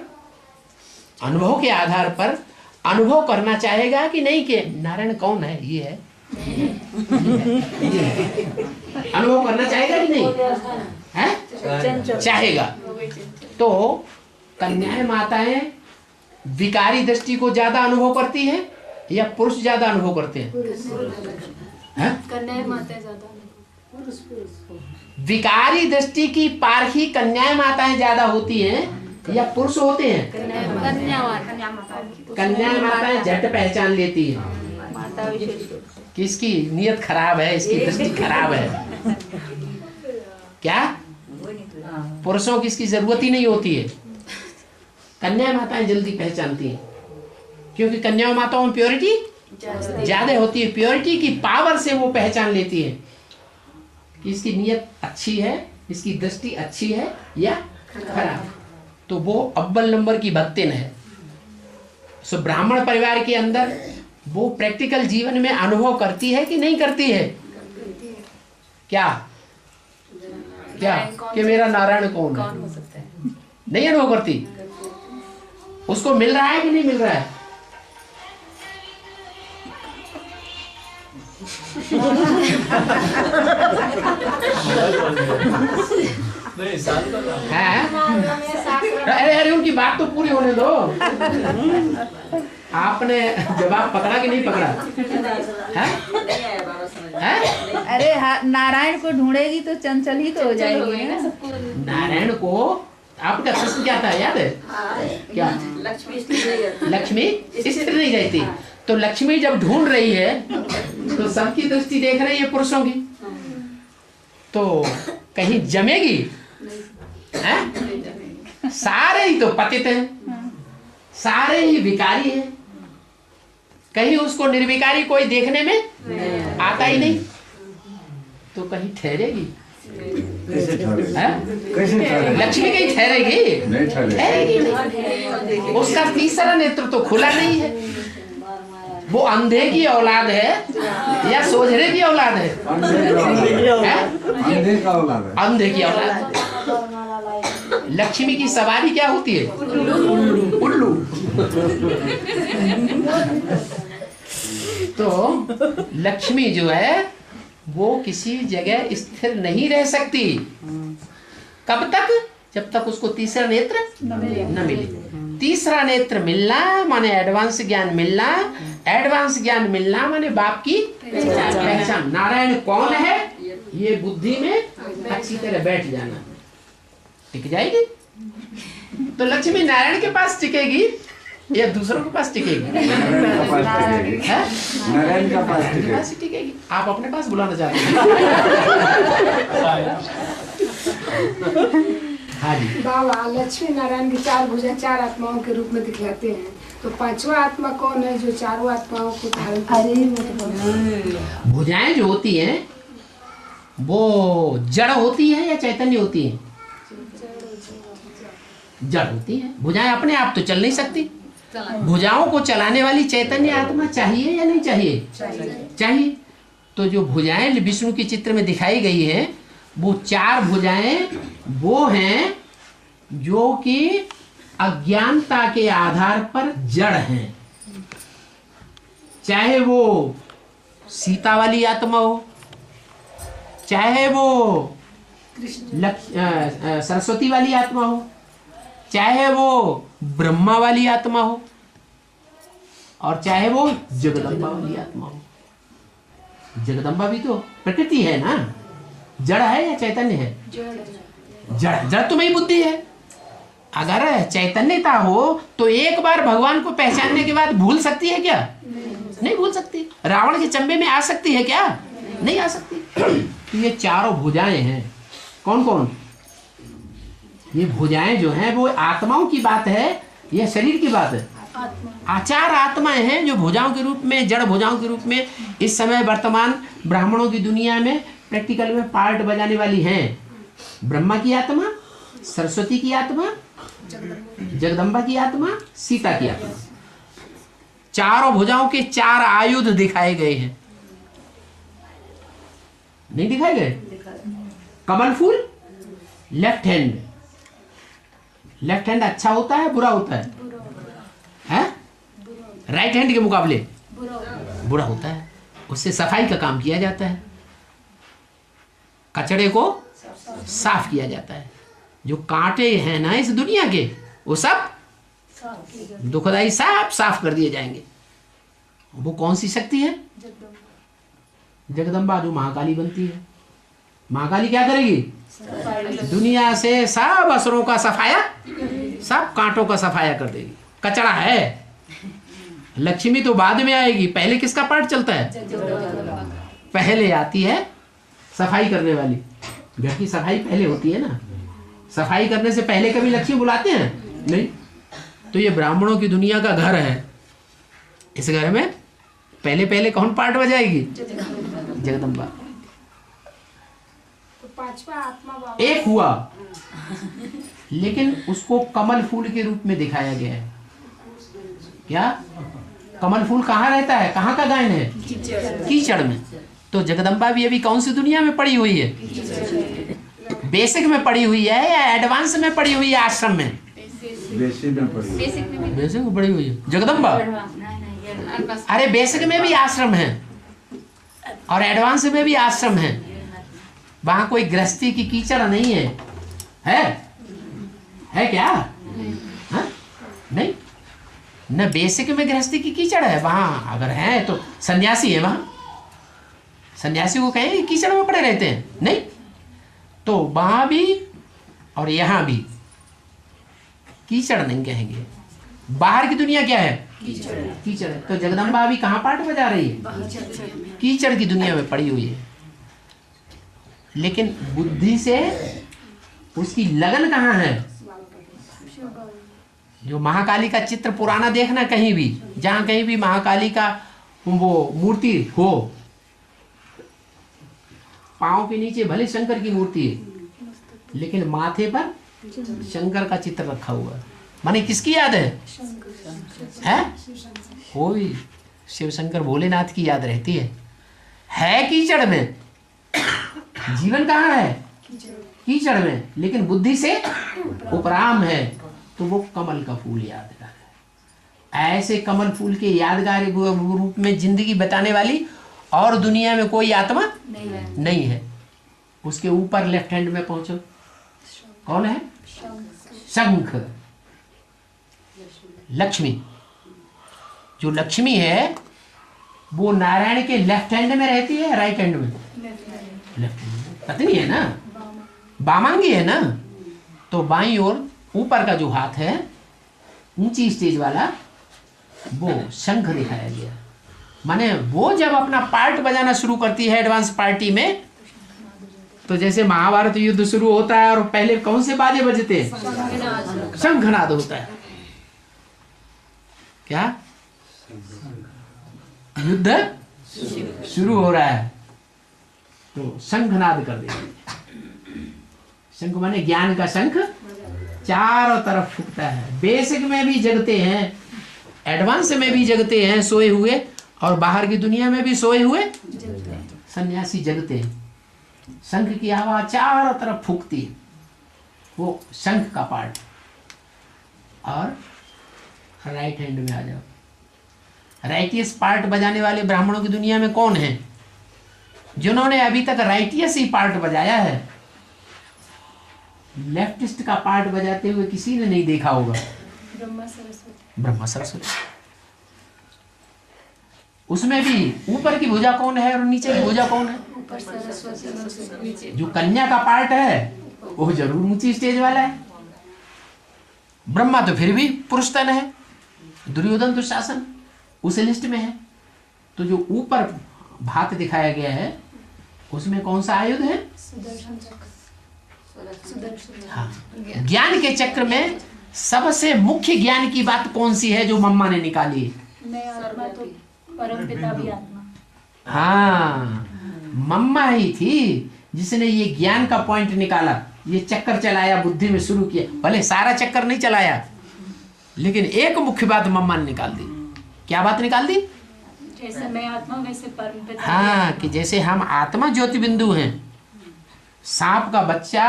[SPEAKER 1] अनुभव करना चाहेगा कि नहीं कि नारायण कौन है, ये है, अनुभव करना चाहेगा कि नहीं है? चाहेगा। तो कन्याएं माताएं विकारी दृष्टि को ज्यादा अनुभव करती है या पुरुष ज्यादा अनुभव करते हैं?
[SPEAKER 7] कन्याएं माताएं ज्यादा,
[SPEAKER 1] विकारी दृष्टि की पारखी कन्याएं माताएं ज्यादा होती हैं या पुरुष होते हैं? कन्याएं माताएं झट पहचान लेती है कि इसकी नीयत खराब है, इसकी दृष्टि खराब है। क्या पुरुषों की इसकी जरूरत ही नहीं होती है, कन्या माताएं जल्दी पहचानती हैं, क्योंकि कन्या माताओं में प्योरिटी ज्यादा होती है। प्योरिटी की पावर से वो पहचान लेती है कि इसकी नीयत अच्छी है, इसकी दृष्टि अच्छी है या खराब। तो वो अव्वल नंबर की भक्तिन है। सो ब्राह्मण परिवार के अंदर वो प्रैक्टिकल जीवन में अनुभव करती है कि नहीं करती है? क्या कि मेरा नारायण कौन है? नहीं अनुभव करती। उसको मिल रहा है कि नहीं मिल रहा है? अरे उनकी बात तो पूरी होने दो। आपने जवाब पकड़ा कि नहीं पकड़ा?
[SPEAKER 7] अरे नारायण को ढूंढेगी तो चंचल ही तो हो जाएगी ना।
[SPEAKER 1] नारायण को, आपका प्रश्न क्या था याद है? क्या? लक्ष्मी स्थिर नहीं रहती। तो लक्ष्मी जब ढूंढ रही है तो सबकी दृष्टि देख रही है पुरुषों की, तो कहीं जमेगी? सारे ही तो पतित हैं, सारे ही विकारी हैं, कहीं उसको निर्विकारी कोई देखने में आता ही नहीं, तो कहीं ठहरेगी? लक्ष्मी कहीं ठहरेगी? नहीं। उसका तीसरा नेत्र तो खुला नहीं है। वो अंधे की औलाद है या सोझरे की औलाद है? अंधे की औलाद। लक्ष्मी की सवारी क्या होती है? उल्लू। तो लक्ष्मी जो है वो किसी जगह स्थिर नहीं रह सकती। कब तक? जब तक उसको तीसरा नेत्र न मिले। तीसरा नेत्र मिलना माने एडवांस ज्ञान मिलना, एडवांस ज्ञान मिलना माने बाप की पहचान। नारायण कौन है ये बुद्धि में अच्छी तरह बैठ जाना, टिक जाएगी। तो लक्ष्मी नारायण के पास टिकेगी या दूसरों के पास टिकेगी?
[SPEAKER 6] नारायण का पास
[SPEAKER 1] टिकेगी। आप अपने पास बुलाना चाहते हैं? हाँ जी।
[SPEAKER 8] बाबा लक्ष्मी नारायण की 4 भुजा 4 आत्माओं के रूप में दिखलाते हैं, तो 5वां आत्मा कौन है जो चारों आत्माओं को धारण करे?
[SPEAKER 1] भुजाएं जो होती हैं वो जड़ होती है या चैतन्य होती है? जड़ होती है। भुजाएं अपने आप तो चल नहीं सकती। भुजाओं को चलाने वाली चैतन्य आत्मा चाहिए या नहीं चाहिए? चाहिए। तो जो भुजाएं विष्णु के चित्र में दिखाई गई है वो 4 भुजाएं वो हैं जो कि अज्ञानता के आधार पर जड़ हैं। चाहे वो सीता वाली आत्मा हो, चाहे वो सरस्वती वाली आत्मा हो, चाहे वो ब्रह्मा वाली आत्मा हो, और चाहे वो जगदम्बा वाली आत्मा हो। जगदम्बा भी तो प्रकृति है ना, जड़ है या चैतन्य है? जड़। जड़ तो मेरी बुद्धि है। अगर चैतन्यता हो तो एक बार भगवान को पहचानने के बाद भूल सकती है क्या? नहीं भूल सकती। रावण के चंबे में आ सकती है क्या? नहीं आ सकती। तो ये चारों भुजाएं हैं। कौन कौन? ये भुजाएं जो हैं वो आत्माओं की बात है या शरीर की बात है? आचार आत्माएं हैं जो भुजाओं के रूप में, जड़ भुजाओं के रूप में इस समय वर्तमान ब्राह्मणों की दुनिया में प्रैक्टिकल में पार्ट बजाने वाली हैं। ब्रह्मा की आत्मा, सरस्वती की आत्मा, जगदम्बा की आत्मा, सीता की आत्मा। चारों भुजाओं के 4 आयुध दिखाए गए हैं। नहीं दिखाए गए? कमल फूल लेफ्ट हैंड। लेफ्ट हैंड अच्छा होता है बुरा होता है? राइट हैंड के मुकाबले बुरा होता है। उससे सफाई का काम किया जाता है, कचड़े को साफ किया जाता है। जो कांटे हैं ना इस दुनिया के वो सब दुखदाई साफ कर दिए जाएंगे। वो कौन सी शक्ति है? जगदम्बा, जो महाकाली बनती है। महाकाली क्या करेगी? दुनिया से सब असरों का सफाया, सब कांटों का सफाया कर देगी। कचड़ा है। लक्ष्मी तो बाद में आएगी, पहले किसका पार्ट चलता है? पहले आती है सफाई करने वाली। घर की सफाई पहले होती है ना। सफाई करने से पहले कभी लक्ष्मी बुलाते हैं? नहीं। तो ये ब्राह्मणों की दुनिया का घर है। इस घर में पहले पहले कौन पार्ट बजाएगी? जगदम्बा।
[SPEAKER 8] तो 5वां आत्मा
[SPEAKER 1] एक हुआ, लेकिन उसको कमल फूल के रूप में दिखाया गया है। क्या कमल फूल कहाँ रहता है? कहाँ का गायन है? कीचड़ में। तो जगदम्बा भी अभी कौन सी दुनिया में पड़ी हुई है? बेसिक में पड़ी हुई है या एडवांस में पड़ी हुई है? आश्रम में बेसिक में पड़ी हुई है जगदम्बा। अरे बेसिक में भी आश्रम है और एडवांस में भी आश्रम है। वहां कोई गृहस्थी की कीचड़ नहीं है। है क्या? हा? नहीं। न बेसिक में गृहस्थी की कीचड़ है वहां। अगर है तो सन्यासी है वहां। सन्यासी को कहें कीचड़ में पड़े रहते हैं? नहीं। तो वहां भी और यहां भी कीचड़ नहीं कहेंगे। बाहर की दुनिया क्या है? कीचड़ है। तो जगदम्बा अभी कहाँ पार्ट बजा रही है? कीचड़ की दुनिया में पड़ी हुई है। लेकिन बुद्धि से उसकी लगन कहाँ है? जो महाकाली का चित्र पुराना देखना, कहीं भी जहां कहीं भी महाकाली का वो मूर्ति हो, पांव के नीचे भले शंकर की मूर्ति है लेकिन माथे पर शंकर का चित्र रखा हुआ है। माने किसकी याद है? कोई शिव शंकर भोलेनाथ की याद रहती है कीचड़ में। जीवन कहाँ है? कीचड़ में। लेकिन बुद्धि से उपराम है तो वो कमल का फूल यादगार है। ऐसे कमल फूल के यादगार रूप में जिंदगी बताने वाली और दुनिया में कोई आत्मा नहीं है। उसके ऊपर लेफ्ट हैंड में पहुंचो, कौन है? शंख। लक्ष्मी। जो लक्ष्मी है वो नारायण के लेफ्ट हैंड में रहती है, राइट हैंड में? लेफ्ट हैंड में। पत्नी है ना, बामांगी है ना। तो बाईं ओर ऊपर का जो हाथ है ऊंची स्टेज वाला वो शंख दिखाया गया। माने वो जब अपना पार्ट बजाना शुरू करती है एडवांस पार्टी में, तो जैसे महाभारत युद्ध शुरू होता है और पहले कौन से बाजे बजते हैं? शंखनाद होता है। क्या युद्ध शुरू हो रहा है तो शंखनाद कर देंगे। शंख माने ज्ञान का शंख चारों तरफ फूकता है। बेसिक में भी जगते हैं, एडवांस में भी जगते हैं सोए हुए, और बाहर की दुनिया में भी सोए हुए सन्यासी जगते हैं। शंख की आवाज चारों तरफ फूकती है, वो शंख का पार्ट। और राइट हैंड में आ जाओ। राइटियस पार्ट बजाने वाले ब्राह्मणों की दुनिया में कौन है? जिन्होंने अभी तक राइटियस ही पार्ट बजाया है, लेफ्टिस्ट का पार्ट बजाते हुए किसी ने नहीं देखा होगा। ब्रह्मा सरस्वती। उसमें भी ऊपर की भुजा कौन है और नीचे की भुजा कौन है? जो कन्या का पार्ट है वो जरूर ऊंची स्टेज वाला है। ब्रह्मा तो फिर भी पुरुष तन है, दुर्योधन दुशासन उस लिस्ट में है। तो जो ऊपर भात दिखाया गया है उसमें कौन सा आयुध है? हाँ। ज्ञान के चक्र में सबसे मुख्य ज्ञान की बात कौन सी है जो मम्मा ने निकाली?
[SPEAKER 4] परमपिता भी आत्मा।
[SPEAKER 1] हाँ, मम्मा ही थी जिसने ये ज्ञान का पॉइंट निकाला, ये चक्कर चलाया, बुद्धि में शुरू किया। भले सारा चक्कर नहीं चलाया, लेकिन एक मुख्य बात मम्मा ने निकाल दी। क्या बात निकाल दी?
[SPEAKER 4] जैसे मैं आत्मा वैसे परमपिता।
[SPEAKER 1] हाँ, कि जैसे हम आत्मा ज्योति बिंदु हैं, सांप का बच्चा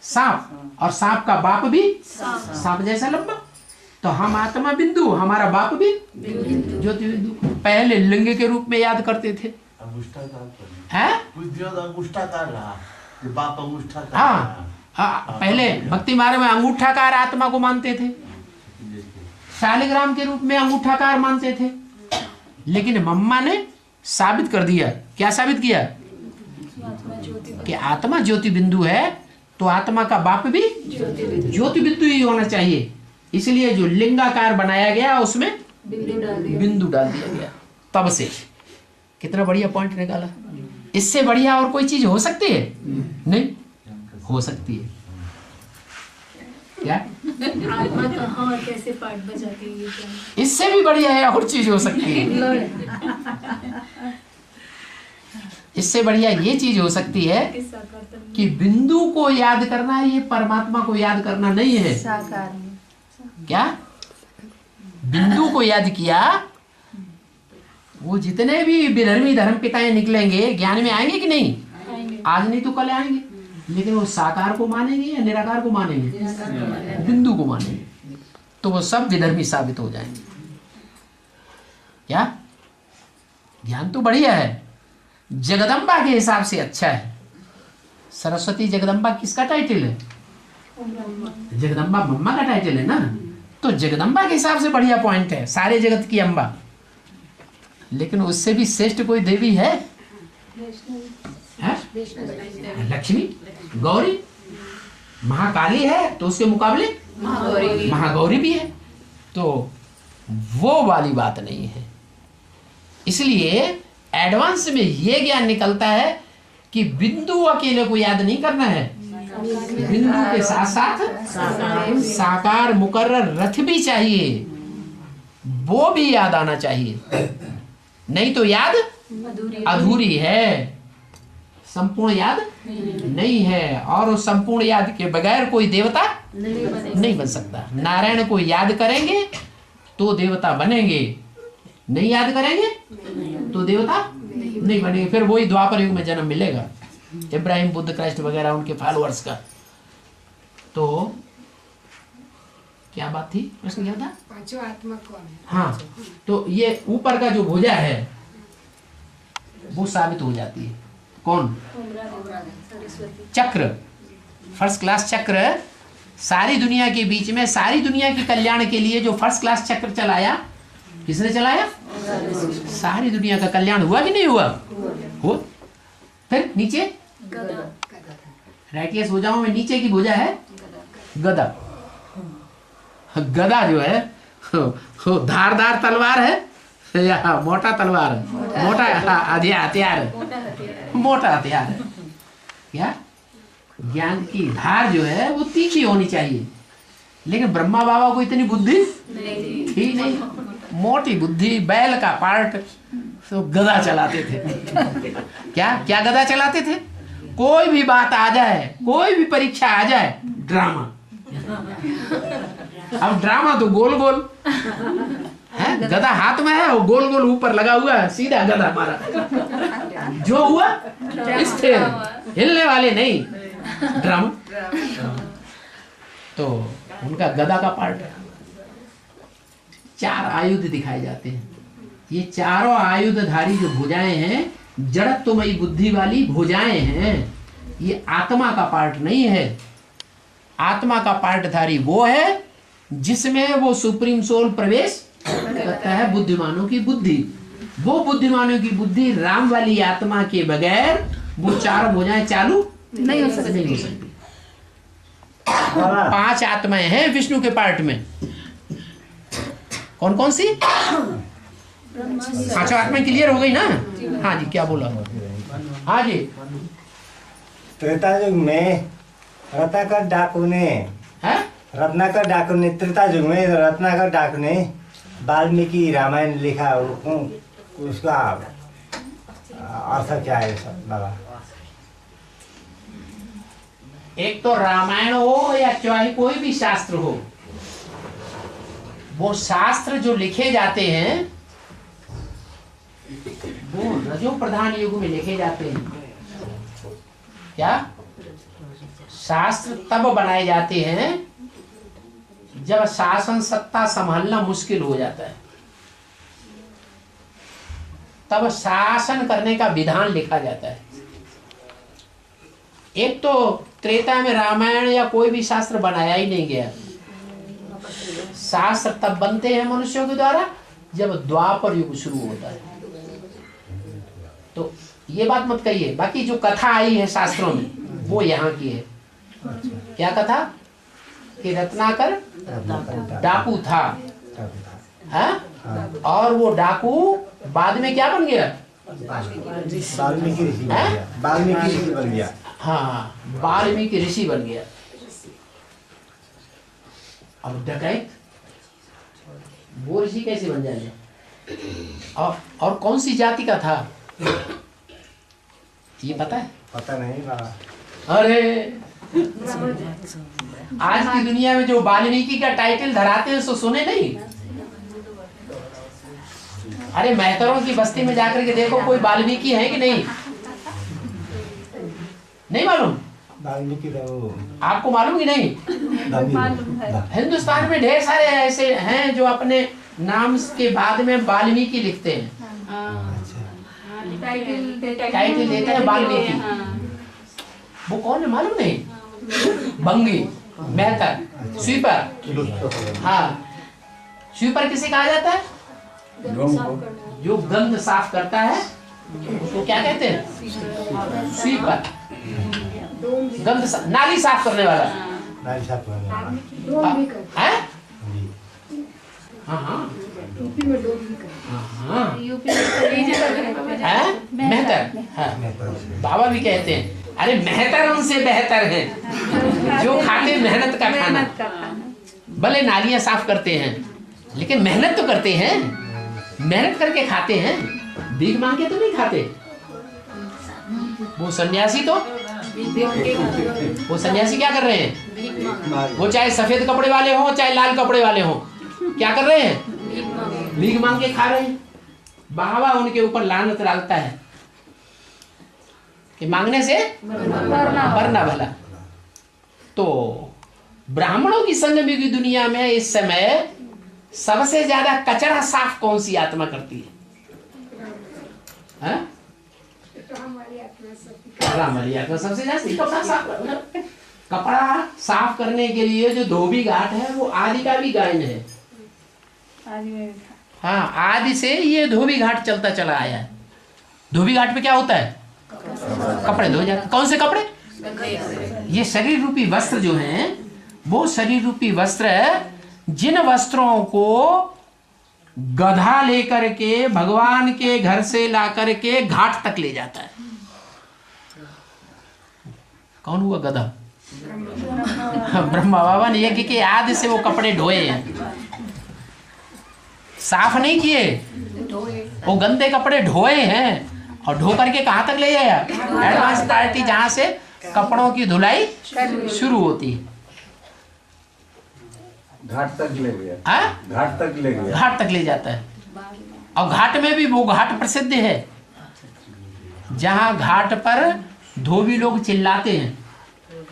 [SPEAKER 1] सांप और सांप का बाप भी सांप जैसा लंबा, तो हम आत्मा बिंदु, हमारा बाप भी ज्योति बिंदु। पहले लिंग के रूप में याद करते थे। हाँ, पहले भक्ति मार्ग में अंगूठाकार आत्मा को मानते थे, शालिग्राम के रूप में अंगूठाकार मानते थे। लेकिन मम्मा ने साबित कर दिया। क्या साबित किया? कि आत्मा ज्योति बिंदु है तो आत्मा का बाप भी ज्योति बिंदु ही होना चाहिए। इसलिए जो लिंगाकार बनाया गया उसमें बिंदु डाल दिया गया। तब से कितना बढ़िया पॉइंट निकाला। इससे बढ़िया और कोई चीज हो सकती है? नहीं हो सकती है। क्या
[SPEAKER 4] आत्मा कहाँ और कैसे पार्ट बजाती है?
[SPEAKER 1] इससे भी बढ़िया है और चीज हो सकती है। इससे बढ़िया ये चीज हो सकती है कि बिंदु को याद करना है, ये परमात्मा को याद करना नहीं है। क्या बिंदु को याद किया, वो जितने भी विधर्मी धर्म पिताएं निकलेंगे ज्ञान में आएंगे कि नहीं? आज नहीं तो कल आएंगे। लेकिन वो साकार को मानेंगे या निराकार को मानेंगे? बिंदु को मानेंगे। तो वो सब विधर्मी साबित हो जाएंगे। क्या ज्ञान तो बढ़िया है, जगदम्बा के हिसाब से अच्छा है। सरस्वती जगदम्बा किसका टाइटल है? जगदम्बा मम्मा का टाइटल है ना। तो जगदम्बा के हिसाब से बढ़िया पॉइंट है, सारे जगत की अम्बा। लेकिन उससे भी श्रेष्ठ कोई देवी है? लक्ष्मी, गौरी, महाकाली है तो उसके मुकाबले महागौरी भी है। तो वो वाली बात नहीं है। इसलिए एडवांस में ये ज्ञान निकलता है कि बिंदु अकेले को याद नहीं करना है, बिंदु के साथ साथ साकार मुकर्रर रथ भी चाहिए, वो भी याद आना चाहिए। नहीं तो याद अधूरी है, संपूर्ण याद नहीं है। और उस संपूर्ण याद के बगैर कोई देवता नहीं बन सकता। नारायण को याद करेंगे तो देवता बनेंगे, नहीं याद करेंगे तो देवता नहीं बनेंगे। फिर वही द्वापर युग में जन्म मिलेगा, इब्राहिम, बुद्ध, क्राइस्ट वगैरह उनके फॉलोअर्स का। तो क्या बात थी? प्रश्न क्या था?
[SPEAKER 8] पांचों आत्मा कौन है?
[SPEAKER 1] हाँ, तो ये ऊपर का जो भुजा है वो साबित हो जाती है। कौन? चक्र, फर्स्ट क्लास चक्र। सारी दुनिया के बीच में, सारी दुनिया के कल्याण के लिए जो फर्स्ट क्लास चक्र चलाया, किसने चलाया? सारी दुनिया का कल्याण हुआ कि नहीं हुआ? हुआ। फिर नीचे राइटियस भुजाओं में नीचे की भुजा है गदा। गदा जो है धारदार तलवार है या मोटा तलवार है? मोटा हथियार है, मोटा हथियार है। क्या ज्ञान की धार जो है वो तीखी होनी चाहिए, लेकिन ब्रह्मा बाबा को इतनी बुद्धि थी नहीं, मोटी बुद्धि, बैल का पार्ट, तो गदा चलाते थे। क्या क्या गदा चलाते थे? कोई भी बात आ जाए, कोई भी परीक्षा आ जाए, ड्रामा। अब ड्रामा तो गोल गोल है, गदा हाथ में है और गोल गोल ऊपर लगा हुआ है, सीधा गदा मारा, जो हुआ स्थिर, हिलने वाले नहीं, ड्रामा। तो उनका गदा का पार्ट है। 4 आयुध दिखाए जाते हैं। ये चारों आयुधधारी जो भुजाएं हैं, जड़त्वमयी बुद्धि वाली भुजाएं हैं, ये आत्मा का पार्ट नहीं है। आत्मा का पार्टधारी वो है जिसमें वो सुप्रीम सोल प्रवेश करता है, बुद्धिमानों की बुद्धि। वो बुद्धिमानों की बुद्धि राम वाली आत्मा के बगैर वो चारों भुजाएं चालू नहीं हो सकती। 5 आत्माएं हैं विष्णु के पार्ट में। कौन कौन सी? 5 आत्माएं क्लियर हो गई ना? हाँ जी, क्या बोला? हाँ जी।
[SPEAKER 2] त्रेता युग में रत्नाकर डाकू ने त्रेता युग में रत्नाकर डाकू ने वाल्मीकि रामायण लिखा, उसका अर्थ क्या है बाबा?
[SPEAKER 1] एक तो रामायण हो या चाहे कोई भी शास्त्र हो, वो शास्त्र जो लिखे जाते हैं वो रजो प्रधान युग में लिखे जाते हैं। क्या? शास्त्र तब बनाए जाते हैं जब शासन सत्ता संभालना मुश्किल हो जाता है, तब शासन करने का विधान लिखा जाता है। एक तो त्रेता में रामायण या कोई भी शास्त्र बनाया ही नहीं गया। शास्त्र तब बनते हैं मनुष्यों के द्वारा जब द्वापर युग शुरू होता है। तो ये बात मत कहिए। बाकी जो कथा आई है शास्त्रों में वो यहाँ की है। क्या कथा? कि रत्नाकर डाकू था, है? और वो डाकू बाद में क्या बन गया?
[SPEAKER 2] वाल्मीकि ऋषि बन गया।
[SPEAKER 1] हाँ, वाल्मीकि ऋषि बन गया। अब डकैत वो ऋषि कैसे बन जाएगा? और कौन सी जाति का था ये पता है?
[SPEAKER 2] पता नहीं बाबा।
[SPEAKER 1] अरे आज की दुनिया में जो वाल्मीकि का टाइटल धराते हैं सो सुने नहीं? अरे मेहतरों की बस्ती में जाकर के देखो कोई वाल्मीकि है कि नहीं? नहीं मालूम?
[SPEAKER 2] वाल्मीकि तो
[SPEAKER 1] आपको मालूम कि नहीं? हिंदुस्तान में ढेर सारे ऐसे हैं जो अपने नाम के बाद में वाल्मीकि लिखते हैं। टाइटल देते हैं वाल्मीकि। वो कौन है मालूम नहीं? बंगी, मेहतर, स्वीपर। हाँ, स्वीपर किसे कहा जाता है? जो गंद साफ करता है उसको क्या कहते हैं? स्वीपर। गंद नाली साफ करने वाला। है? हाँ,
[SPEAKER 8] यूपी में
[SPEAKER 1] मेहतर। हाँ, बाबा भी कहते हैं अरे मेहतर उनसे बेहतर है जो खाते मेहनत का खाना। भले नालियां साफ करते हैं लेकिन मेहनत तो करते हैं, मेहनत करके खाते हैं, भीख मांग के तो नहीं खाते। वो सन्यासी तो वो सन्यासी क्या कर रहे हैं? वो चाहे सफेद कपड़े वाले हो चाहे लाल कपड़े वाले हो, क्या कर रहे हैं? भीख मांग के खा रहे हैं। बाबा उनके ऊपर लानत डालता है कि मांगने से वरना भला। तो ब्राह्मणों की संगम की दुनिया में इस समय सबसे ज्यादा कचरा साफ कौन सी आत्मा करती है? राम वाली आत्मा सबसे ज्यादा कपड़ा साफ करना। कपड़ा साफ करने के लिए जो धोबी घाट है वो आदि का भी गायन है। हाँ, आदि से ये धोबी घाट चलता चला आया है। धोबी घाट पे क्या होता है? कपड़े धो जाते। कौन से कपड़े? ये शरीर रूपी वस्त्र जो हैं वो शरीर रूपी वस्त्र जिन वस्त्रों को गधा लेकर के भगवान के घर से ला करके घाट तक ले जाता है। कौन हुआ गधा? ब्रह्मा बाबा ने यज्ञ के आदि से वो कपड़े धोए हैं, साफ नहीं किए, वो गंदे कपड़े धोए हैं और धो करके कहां तक ले जाया? एडवांस पार्टी, जहां से कपड़ों की धुलाई शुरू होती है।
[SPEAKER 6] घाट तक ले गया। घाट तक ले गया,
[SPEAKER 1] घाट तक ले जाता है। और घाट में भी वो घाट प्रसिद्ध है जहां घाट पर धोबी लोग चिल्लाते हैं,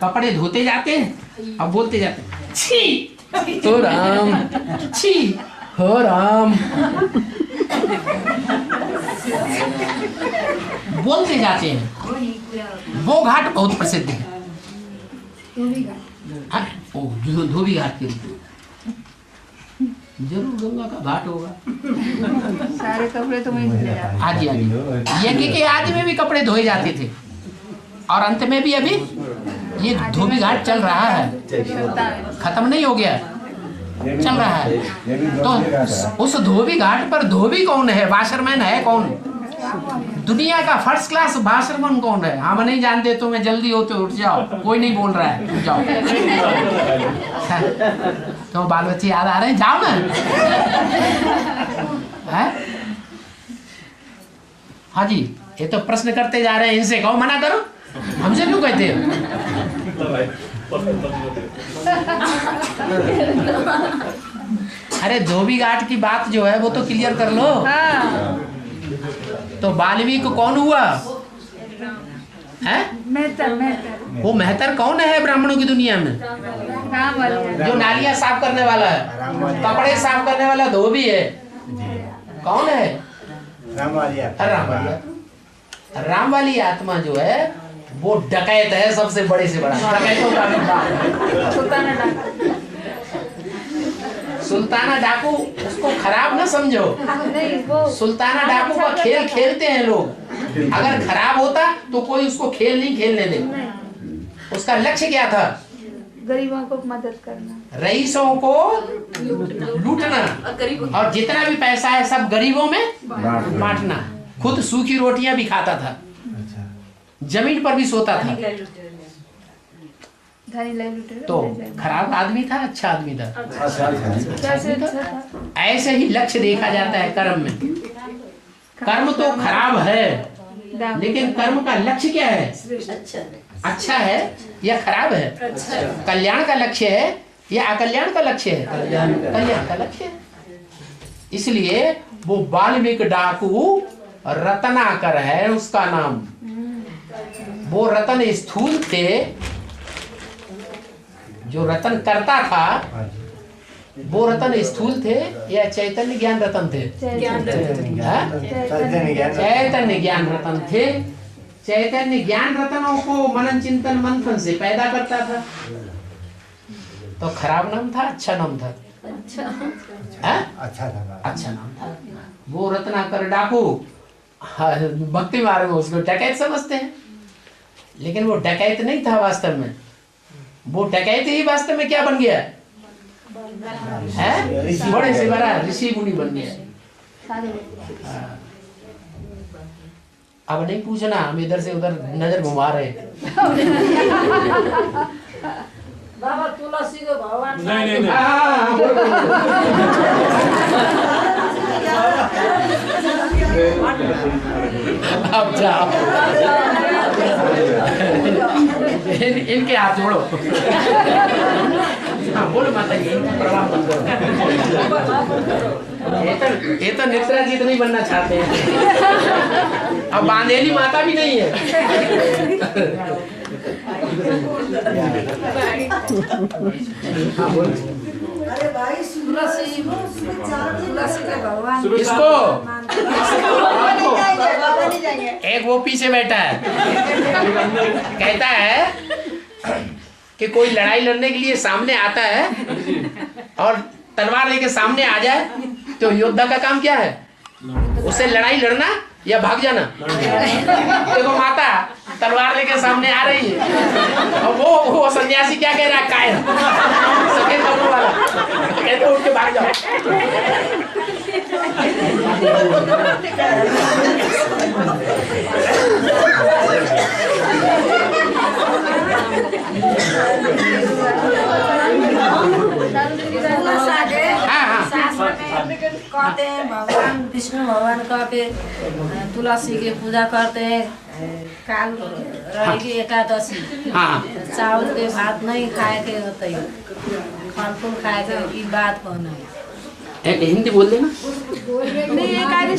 [SPEAKER 1] कपड़े धोते जाते हैं और बोलते जाते हैं, छी हो राम, छी हो राम, बोलते जाते हैं। वो घाट बहुत प्रसिद्ध है। धोबी घाट के रूप में जरूर गंगा का घाट होगा।
[SPEAKER 7] सारे कपड़े तो वहीं धुले जाते।
[SPEAKER 1] आदि आदि यज्ञ के आदि में भी कपड़े धोए जाते थे और अंत में भी अभी ये धोबी घाट चल रहा है, खत्म नहीं हो गया, चल रहा है। तो उस धोबी घाट पर धोबी कौन है? वाशरमैन है कौन? दुनिया का फर्स्ट क्लास वाशरमैन कौन है? हम नहीं जानते, तुम्हें जल्दी होते उठ जाओ, कोई नहीं बोल रहा है, उठ जाओ। तो बाल बच्चे याद आ रहे हैं, जाओ ना। है? हाँ जी, ये तो प्रश्न करते जा रहे हैं, इनसे कहो मना करो, हमसे क्यों कहते हो? अरे धोबी घाट की बात जो है वो तो क्लियर कर लो। तो वाल्मीकि कौन हुआ है?
[SPEAKER 7] मेहतर।
[SPEAKER 1] वो मेहतर कौन है ब्राह्मणों की दुनिया में? जो नालियां साफ करने वाला है, कपड़े साफ करने वाला धोबी है, कौन है? राम वाली आत्मा जो है वो डकैत है, सबसे बड़े से बड़ा डकैतों का सुल्ताना डाकू। उसको खराब ना समझो, सुल्ताना डाकू का खेल खेलते हैं लोग। अगर खराब होता तो कोई उसको खेल नहीं खेलने दे। उसका लक्ष्य क्या था?
[SPEAKER 7] गरीबों को मदद करना,
[SPEAKER 1] रईसों को लूटना, और जितना भी पैसा है सब गरीबों में बांटना। खुद सूखी रोटियां भी खाता था, जमीन पर भी सोता था। तो खराब आदमी था, अच्छा आदमी था? ऐसे ही लक्ष्य देखा जाता है कर्म में। कर्म तो खराब है, लेकिन कर्म का लक्ष्य क्या है? अच्छा है या खराब है? कल्याण का लक्ष्य है या अकल्याण का लक्ष्य है? कल्याण का लक्ष्य है। इसलिए वो वाल्मीकि डाकू रत्नाकर है उसका नाम। वो रतन स्थूल थे, जो रतन करता था वो रतन स्थूल थे या चैतन्य ज्ञान रतन थे? चैतन्य ज्ञान रतन थे। चैतन्य ज्ञान रतनों को मनन चिंतन मंथन से पैदा करता था। तो खराब नाम था, अच्छा नाम था? अच्छा नाम था। वो रत्नाकर डाकू, भक्ति मार्ग में उसको डकैत समझते हैं, लेकिन वो डकैत नहीं था वास्तव में। वो डकैत ही वास्तव में क्या बन गया है? बड़े से बड़ा ऋषि मुनि बन गया। अब नहीं पूछना, हम इधर से उधर नजर घुमा रहे।
[SPEAKER 10] बाबा तुलसी को भगवान
[SPEAKER 1] नहीं। अब जाओ, इनके हाथ जोड़ो। हाँ बोलो माता जी, प्रणाम मत करो। ये तो नेत्रा जी तो नहीं बनना चाहते हैं। अब बांधेली माता भी नहीं है। हाँ बोलो।
[SPEAKER 10] अरे भाई
[SPEAKER 1] इसको एक वो पीछे बैठा है, कहता है कि कोई लड़ाई लड़ने के लिए सामने आता है और तलवार लेके सामने आ जाए तो योद्धा का काम क्या है? उससे लड़ाई लड़ना या भाग जाना? देखो माता, तलवार लेके सामने आ रही है और वो सन्यासी क्या कह रहा है, कायर सफेद कपड़ों वाला, कहते उठ के भाग जाओ।
[SPEAKER 10] कहते हैं भगवान विष्णु भगवान कह के तुलसी की पूजा करते हैं। काल रहेगी एकादशी, चावल के भात नहीं खाए के होते, फल फूल खाए के ई बात कहना है।
[SPEAKER 1] हिंदी बोल देना।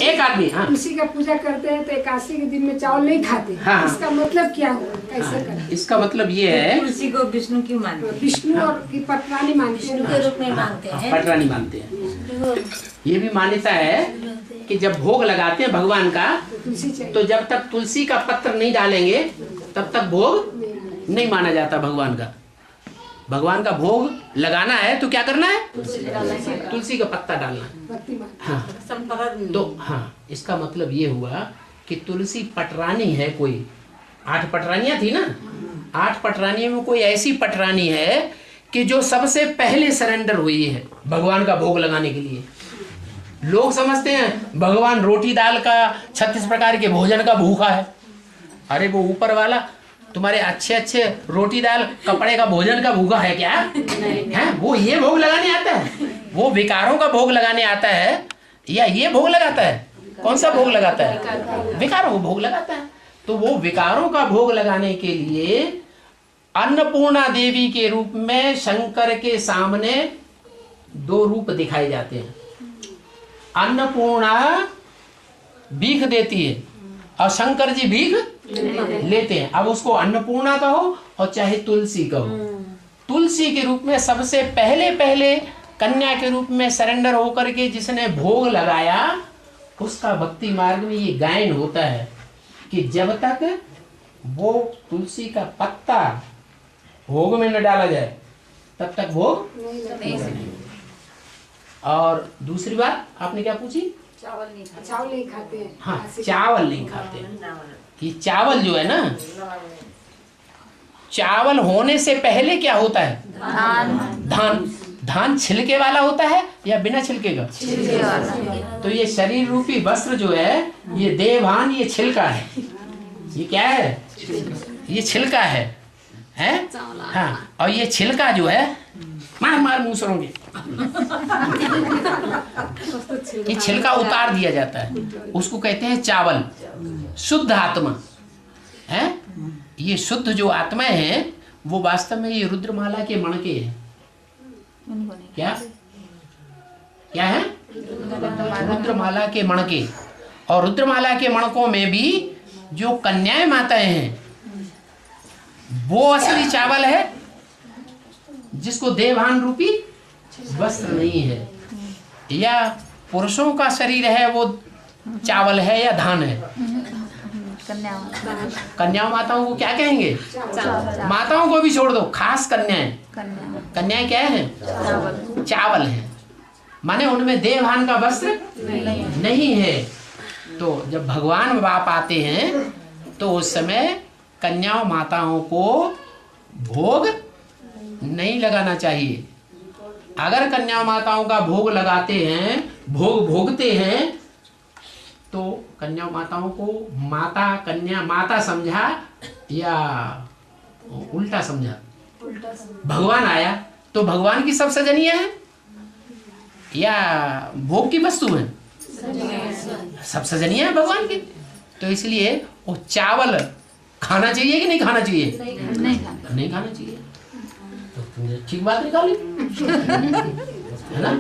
[SPEAKER 8] एक
[SPEAKER 1] आदमी
[SPEAKER 8] तुलसी का पूजा करते हैं तो एकादशी के दिन में चावल नहीं खाते। इसका मतलब क्या हुआ, कैसे करें?
[SPEAKER 1] इसका मतलब ये है,
[SPEAKER 10] तुलसी को विष्णु की मानते हैं,
[SPEAKER 8] विष्णु और की पटरानी मानते हैं,
[SPEAKER 10] के रूप में मानते हैं,
[SPEAKER 1] पटरानी मानते हैं। ये भी मान्यता है कि जब भोग लगाते हैं भगवान का, तो जब तक तुलसी का पत्र नहीं डालेंगे तब तक भोग नहीं माना जाता भगवान का। भगवान का भोग लगाना है तो क्या करना है, तुलसी का पत्ता डालना है। हाँ, तो हाँ, इसका मतलब ये हुआ कि तुलसी पटरानी है। कोई 8 पटरानियां थी ना, 8 पटरानियों में कोई ऐसी पटरानी है कि जो सबसे पहले सरेंडर हुई है भगवान का भोग लगाने के लिए। लोग समझते हैं भगवान रोटी दाल का 36 प्रकार के भोजन का भूखा है। अरे वो ऊपर वाला तुम्हारे अच्छे अच्छे रोटी दाल कपड़े का भोजन का भूखा है क्या है? वो ये भोग लगाने आता है, वो विकारों का भोग लगाने आता है या ये भोग लगाता है? कौन सा भोग लगाता है? विकारों को भोग लगाता है। तो वो विकारों का भोग लगाने के लिए अन्नपूर्णा देवी के रूप में शंकर के सामने 2 रूप दिखाए जाते हैं। अन्नपूर्णा भीख देती है और शंकर जी भीख लेते हैं। अब उसको अन्नपूर्णा कहो और चाहे तुलसी कहो, तुलसी के रूप में सबसे पहले कन्या के रूप में सरेंडर होकर के जिसने भोग लगाया, उसका भक्ति मार्ग में ये गायन होता है कि जब तक वो तुलसी का पत्ता भोग में न डाला जाए तब तक भोग नहीं। और दूसरी बात आपने क्या पूछी?
[SPEAKER 8] चावल नहीं खाते हैं।
[SPEAKER 1] हाँ, चावल नहीं खाते हैं। ये चावल जो है ना, चावल होने से पहले क्या होता है? धान। धान छिलके वाला होता है या बिना छिलके का? छिलके वाला। तो ये शरीर रूपी वस्त्र जो है, ये देवभान, ये छिलका है। ये क्या है? ये छिलका है, हैं? हाँ, और ये छिलका जो है, मार मुंह सरोगे, ये छिलका उतार दिया जाता है, उसको कहते हैं चावल। शुद्ध आत्मा है। ये शुद्ध जो आत्मा है वो वास्तव में ये रुद्रमाला के मणके हैं। क्या क्या है? रुद्रमाला के मणके। और रुद्रमाला के मणकों में भी जो कन्याएं माताएं हैं वो असली चावल है, जिसको देवभान रूपी वस्त्र नहीं है। या पुरुषों का शरीर है वो चावल है या धान है? कन्या माताओं को क्या कहेंगे? माताओं को भी छोड़ दो, खास कन्याएं। कन्याएं क्या है? चावल है। माने उनमें देवभान का वस्त्र नहीं है। तो जब भगवान बाप आते हैं तो उस समय कन्याओं माताओं को भोग नहीं लगाना चाहिए। अगर कन्या माताओं का भोग लगाते हैं, भोग भोगते हैं, तो कन्या माताओं को माता कन्या माता समझा या उल्टा समझा? भगवान आया तो भगवान की सब सजनियां हैं या भोग की वस्तु है? सब सजनियां हैं भगवान की। तो इसलिए वो चावल खाना चाहिए कि नहीं खाना चाहिए? नहीं खाना चाहिए। तो तुमने ठीक बात निकाली है ना?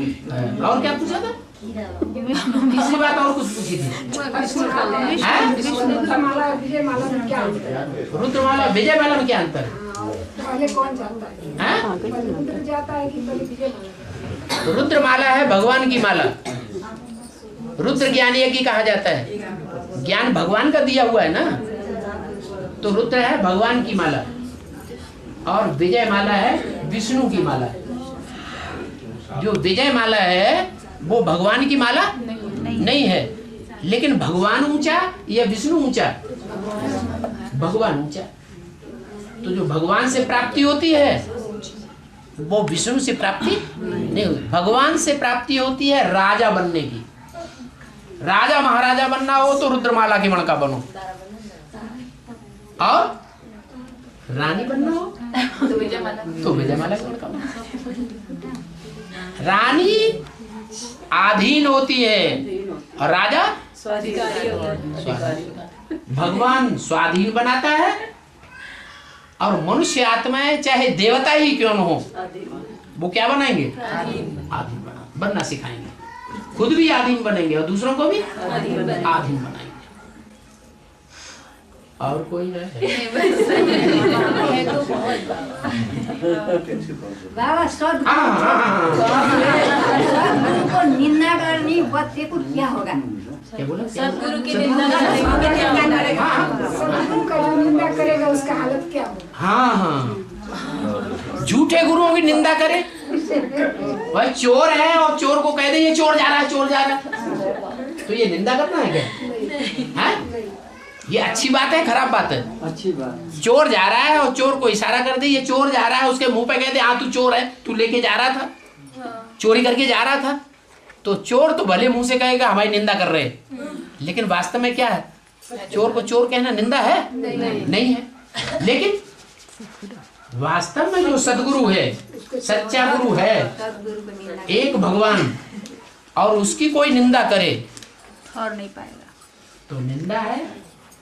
[SPEAKER 1] और क्या पूछा था? तीसरी बात और कुछ पूछी थी।
[SPEAKER 8] रुद्रमाला विजयमाला में क्या अंतर है?
[SPEAKER 1] रुद्रमाला विजयमाला में क्या अंतर है?
[SPEAKER 8] पहले कौन जाता है? पहले रुद्र जाता है कि पहले विजयमाला?
[SPEAKER 1] रुद्रमाला है भगवान की माला। रुद्र ज्ञानी की कहा जाता है। ज्ञान भगवान का दिया हुआ है ना, तो रुद्र है भगवान की माला और विजय माला है विष्णु की माला। जो विजय माला है वो भगवान की माला नहीं है। लेकिन भगवान ऊंचा या विष्णु ऊंचा? भगवान ऊंचा। तो जो भगवान से प्राप्ति होती है वो विष्णु से प्राप्ति नहीं होती। भगवान से प्राप्ति होती है राजा बनने की। राजा महाराजा बनना हो तो रुद्रमाला की मणका बनो, और रानी बनना हो तो विजयमाला की मणका बनो। रानी आधीन होती है और राजा स्वाधीन। भगवान स्वाधीन बनाता है, और मनुष्य आत्माएं चाहे देवता ही क्यों न हो वो क्या बनाएंगे? आधीन बनना सिखाएंगे। खुद भी आधीन बनेंगे और दूसरों को भी आधीन बनाएंगे। और कोई नहीं?
[SPEAKER 5] बाबा को निंदा करनी बच्चे को क्या होगा?
[SPEAKER 1] क्या बोला?
[SPEAKER 4] सदगुरु की निंदा करेगा,
[SPEAKER 8] सदगुरु का जो निंदा करेगा उसका हालत क्या होगा?
[SPEAKER 1] हाँ हाँ, झूठे गुरुओं की निंदा करे। भाई चोर है और चोर को कह दे ये चोर जा रहा है, चोर जा रहा है, तो ये निंदा करना है क्या? है ये अच्छी बात है खराब बात है?
[SPEAKER 2] अच्छी बात।
[SPEAKER 1] चोर जा रहा है और चोर को इशारा कर दे ये चोर जा रहा है, उसके मुंह पे कह दे हाँ तू चोर है, तू लेके जा रहा था, चोरी करके जा रहा था, तो चोर तो भले मुंह से कहेगा हमारी निंदा कर रहे हैं, लेकिन वास्तव में क्या है? चोर को चोर कहना निंदा है? नहीं है। लेकिन वास्तव में जो सदगुरु है, सच्चा गुरु है, एक भगवान, और उसकी कोई निंदा करे
[SPEAKER 7] और नहीं पाएगा
[SPEAKER 1] तो निंदा है,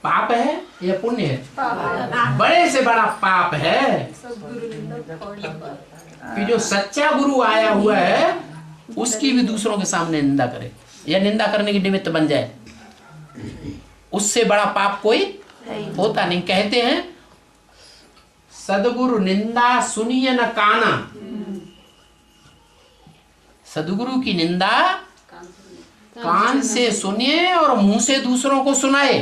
[SPEAKER 1] पाप है या पुण्य है? बड़े से बड़ा पाप है कि जो सच्चा गुरु आया हुआ है उसकी भी दूसरों के सामने निंदा करे या निंदा करने की निमित्त बन जाए। उससे बड़ा पाप कोई होता नहीं। कहते हैं सदगुरु निंदा सुनिए न काना। सदगुरु की निंदा कान से सुनिए और मुंह से दूसरों को सुनाए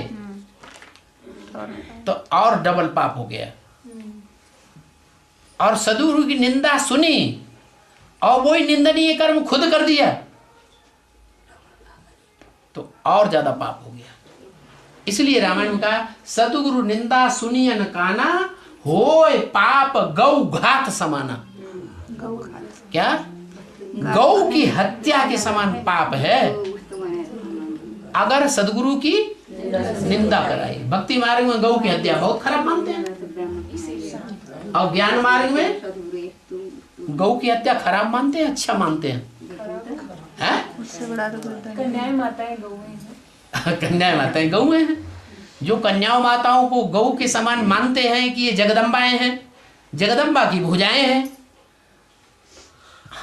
[SPEAKER 1] तो और डबल पाप हो गया। और सदगुरु की निंदा सुनी और वही निंदनीय कर्म खुद कर दिया तो और ज्यादा पाप हो गया। इसलिए रामायण में कहा सदगुरु निंदा सुनिए न काना, होय पाप गौ घात समाना। क्या? गौ की हत्या के समान पाप है अगर सदगुरु की निंदा कराई। भक्ति मार्ग में गौ की हत्या बहुत खराब मानते हैं, और ज्ञान मार्ग में गौ की हत्या खराब मानते हैं, अच्छा मानते हैं।
[SPEAKER 8] कन्याएं माताएं गौ हैं।
[SPEAKER 1] कन्याएं माताएं गौ हैं। जो कन्याओं माताओं को गौ के समान मानते हैं कि ये जगदम्बाएं हैं, जगदम्बा की भुजाएं हैं,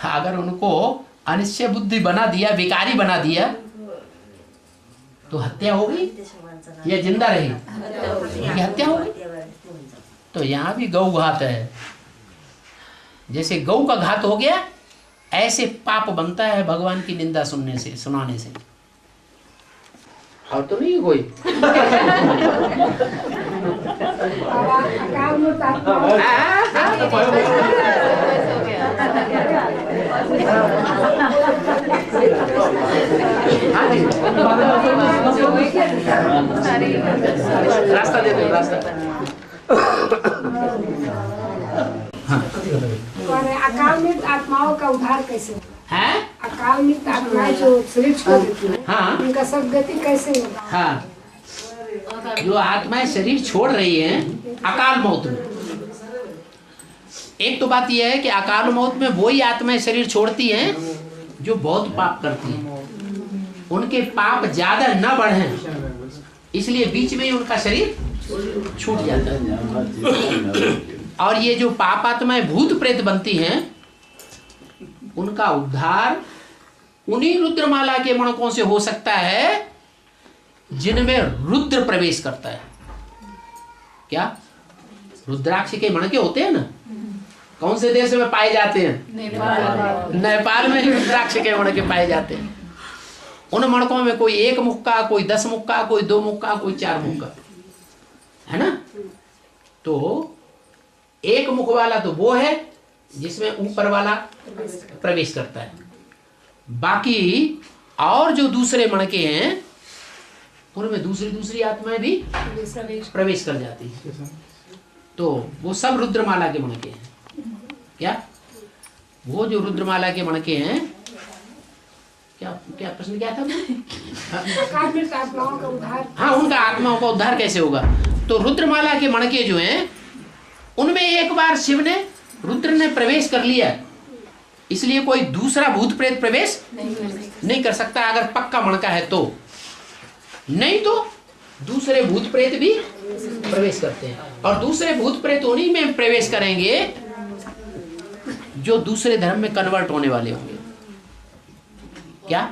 [SPEAKER 1] अगर उनको अनिश्चय बुद्धि बना दिया, विकारी बना दिया तो हत्या होगी या जिंदा रही? हत्या होगी। तो यहाँ भी गौ घात है। जैसे गौ का घात हो गया ऐसे पाप बनता है भगवान की निंदा सुनने से, सुनाने से। और तो नहीं कोई रास्ता दे दो, रास्ता।
[SPEAKER 8] और अकाल मृत आत्माओं का उद्धार कैसे होगा?
[SPEAKER 1] है?
[SPEAKER 8] अकाल मृत आत्माएं जो शरीर छोड़ देती हैं,
[SPEAKER 1] हाँ,
[SPEAKER 8] उनका सदगति कैसे होगा?
[SPEAKER 1] हाँ, जो आत्माएं शरीर छोड़ रही हैं अकाल मौत में, एक तो बात यह है कि अकाल मौत में वही आत्माएं शरीर छोड़ती हैं जो बहुत पाप करती हैं। उनके पाप ज्यादा न बढ़ें इसलिए बीच में ही उनका शरीर छूट जाता है। और ये जो पाप आत्माएं भूत प्रेत बनती हैं उनका उद्धार उन्हीं रुद्रमाला के मणकों से हो सकता है जिनमें रुद्र प्रवेश करता है। क्या? रुद्राक्ष के मणके होते हैं ना, कौन से देश में पाए जाते हैं? नेपाल में ही रुद्राक्ष के मणके पाए जाते हैं। उन मणकों में कोई 1 मुख का, कोई 10 मुख का, कोई 2 मुख का, कोई 4 मुख का, है ना। तो 1 मुख वाला तो वो है जिसमें ऊपर वाला प्रवेश करता है। बाकी और जो दूसरे मणके हैं उनमें दूसरी दूसरी आत्माएं भी प्रवेश कर जाती है। तो वो सब रुद्रमाला के मणके हैं। क्या वो जो रुद्रमाला के मणके हैं, क्या क्या प्रश्न क्या था?
[SPEAKER 8] आत्माओं का उद्धार।
[SPEAKER 1] हाँ, उनका आत्माओं का उद्धार कैसे होगा? तो रुद्रमाला के मणके जो हैं उनमें एक बार शिव ने, रुद्र ने प्रवेश कर लिया, इसलिए कोई दूसरा भूत प्रेत प्रवेश नहीं कर सकता अगर पक्का मणका है तो। नहीं तो दूसरे भूत प्रेत भी प्रवेश करते हैं, और दूसरे भूत प्रेत उन्हीं में प्रवेश करेंगे जो दूसरे धर्म में कन्वर्ट होने वाले होंगे। क्या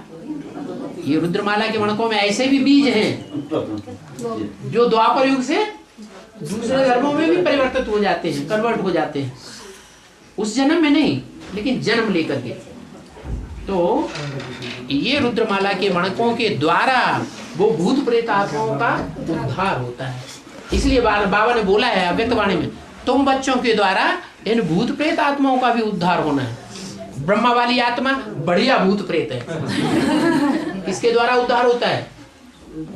[SPEAKER 1] ये रुद्रमाला के मणकों में ऐसे भी बीज हैं जो द्वापर युग से दूसरे धर्मों में भी परिवर्तित हो जाते हैं, कन्वर्ट हो जाते हैं, उस जन्म में नहीं लेकिन जन्म लेकर के। तो ये रुद्रमाला के मणकों के द्वारा वो भूत प्रेत आत्माओं का उद्धार होता है। इसलिए बाबा ने बोला है अव्यक्तवाणी में, तुम बच्चों के द्वारा इन भूत प्रेत आत्माओं का भी उद्धार होना है। ब्रह्मा वाली आत्मा बढ़िया भूत प्रेत है, किसके द्वारा उद्धार होता है?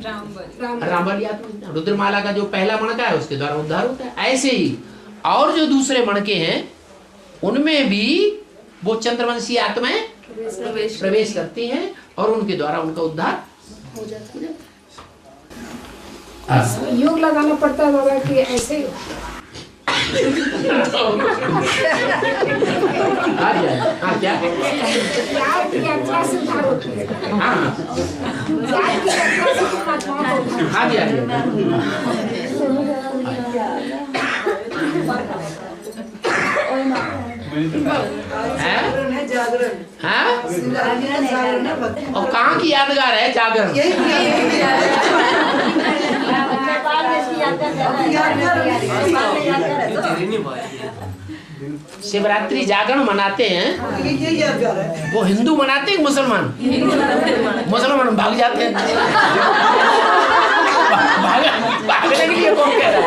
[SPEAKER 1] राम वाली आत्मा। रुद्रमाला का जो पहला मणका है उसके द्वारा उद्धार होता है। ऐसे ही और जो दूसरे मणके हैं उनमें भी वो चंद्रवंशी आत्माएं प्रवेश करती हैं और उनके द्वारा उनका उद्धार हो जाता है।
[SPEAKER 8] योग लगाना पड़ता है बाबा कि ऐसे
[SPEAKER 1] क्या
[SPEAKER 8] यात्रा से उद्धार होती है।
[SPEAKER 1] हाँ जी, और कहाँ की यादगार है जागरण? शिवरात्रि जागरण मनाते हैं, वो हिंदू मनाते हैं मुसलमान? मुसलमान भाग जाते हैं। भागने के लिए कौन कह रहा है?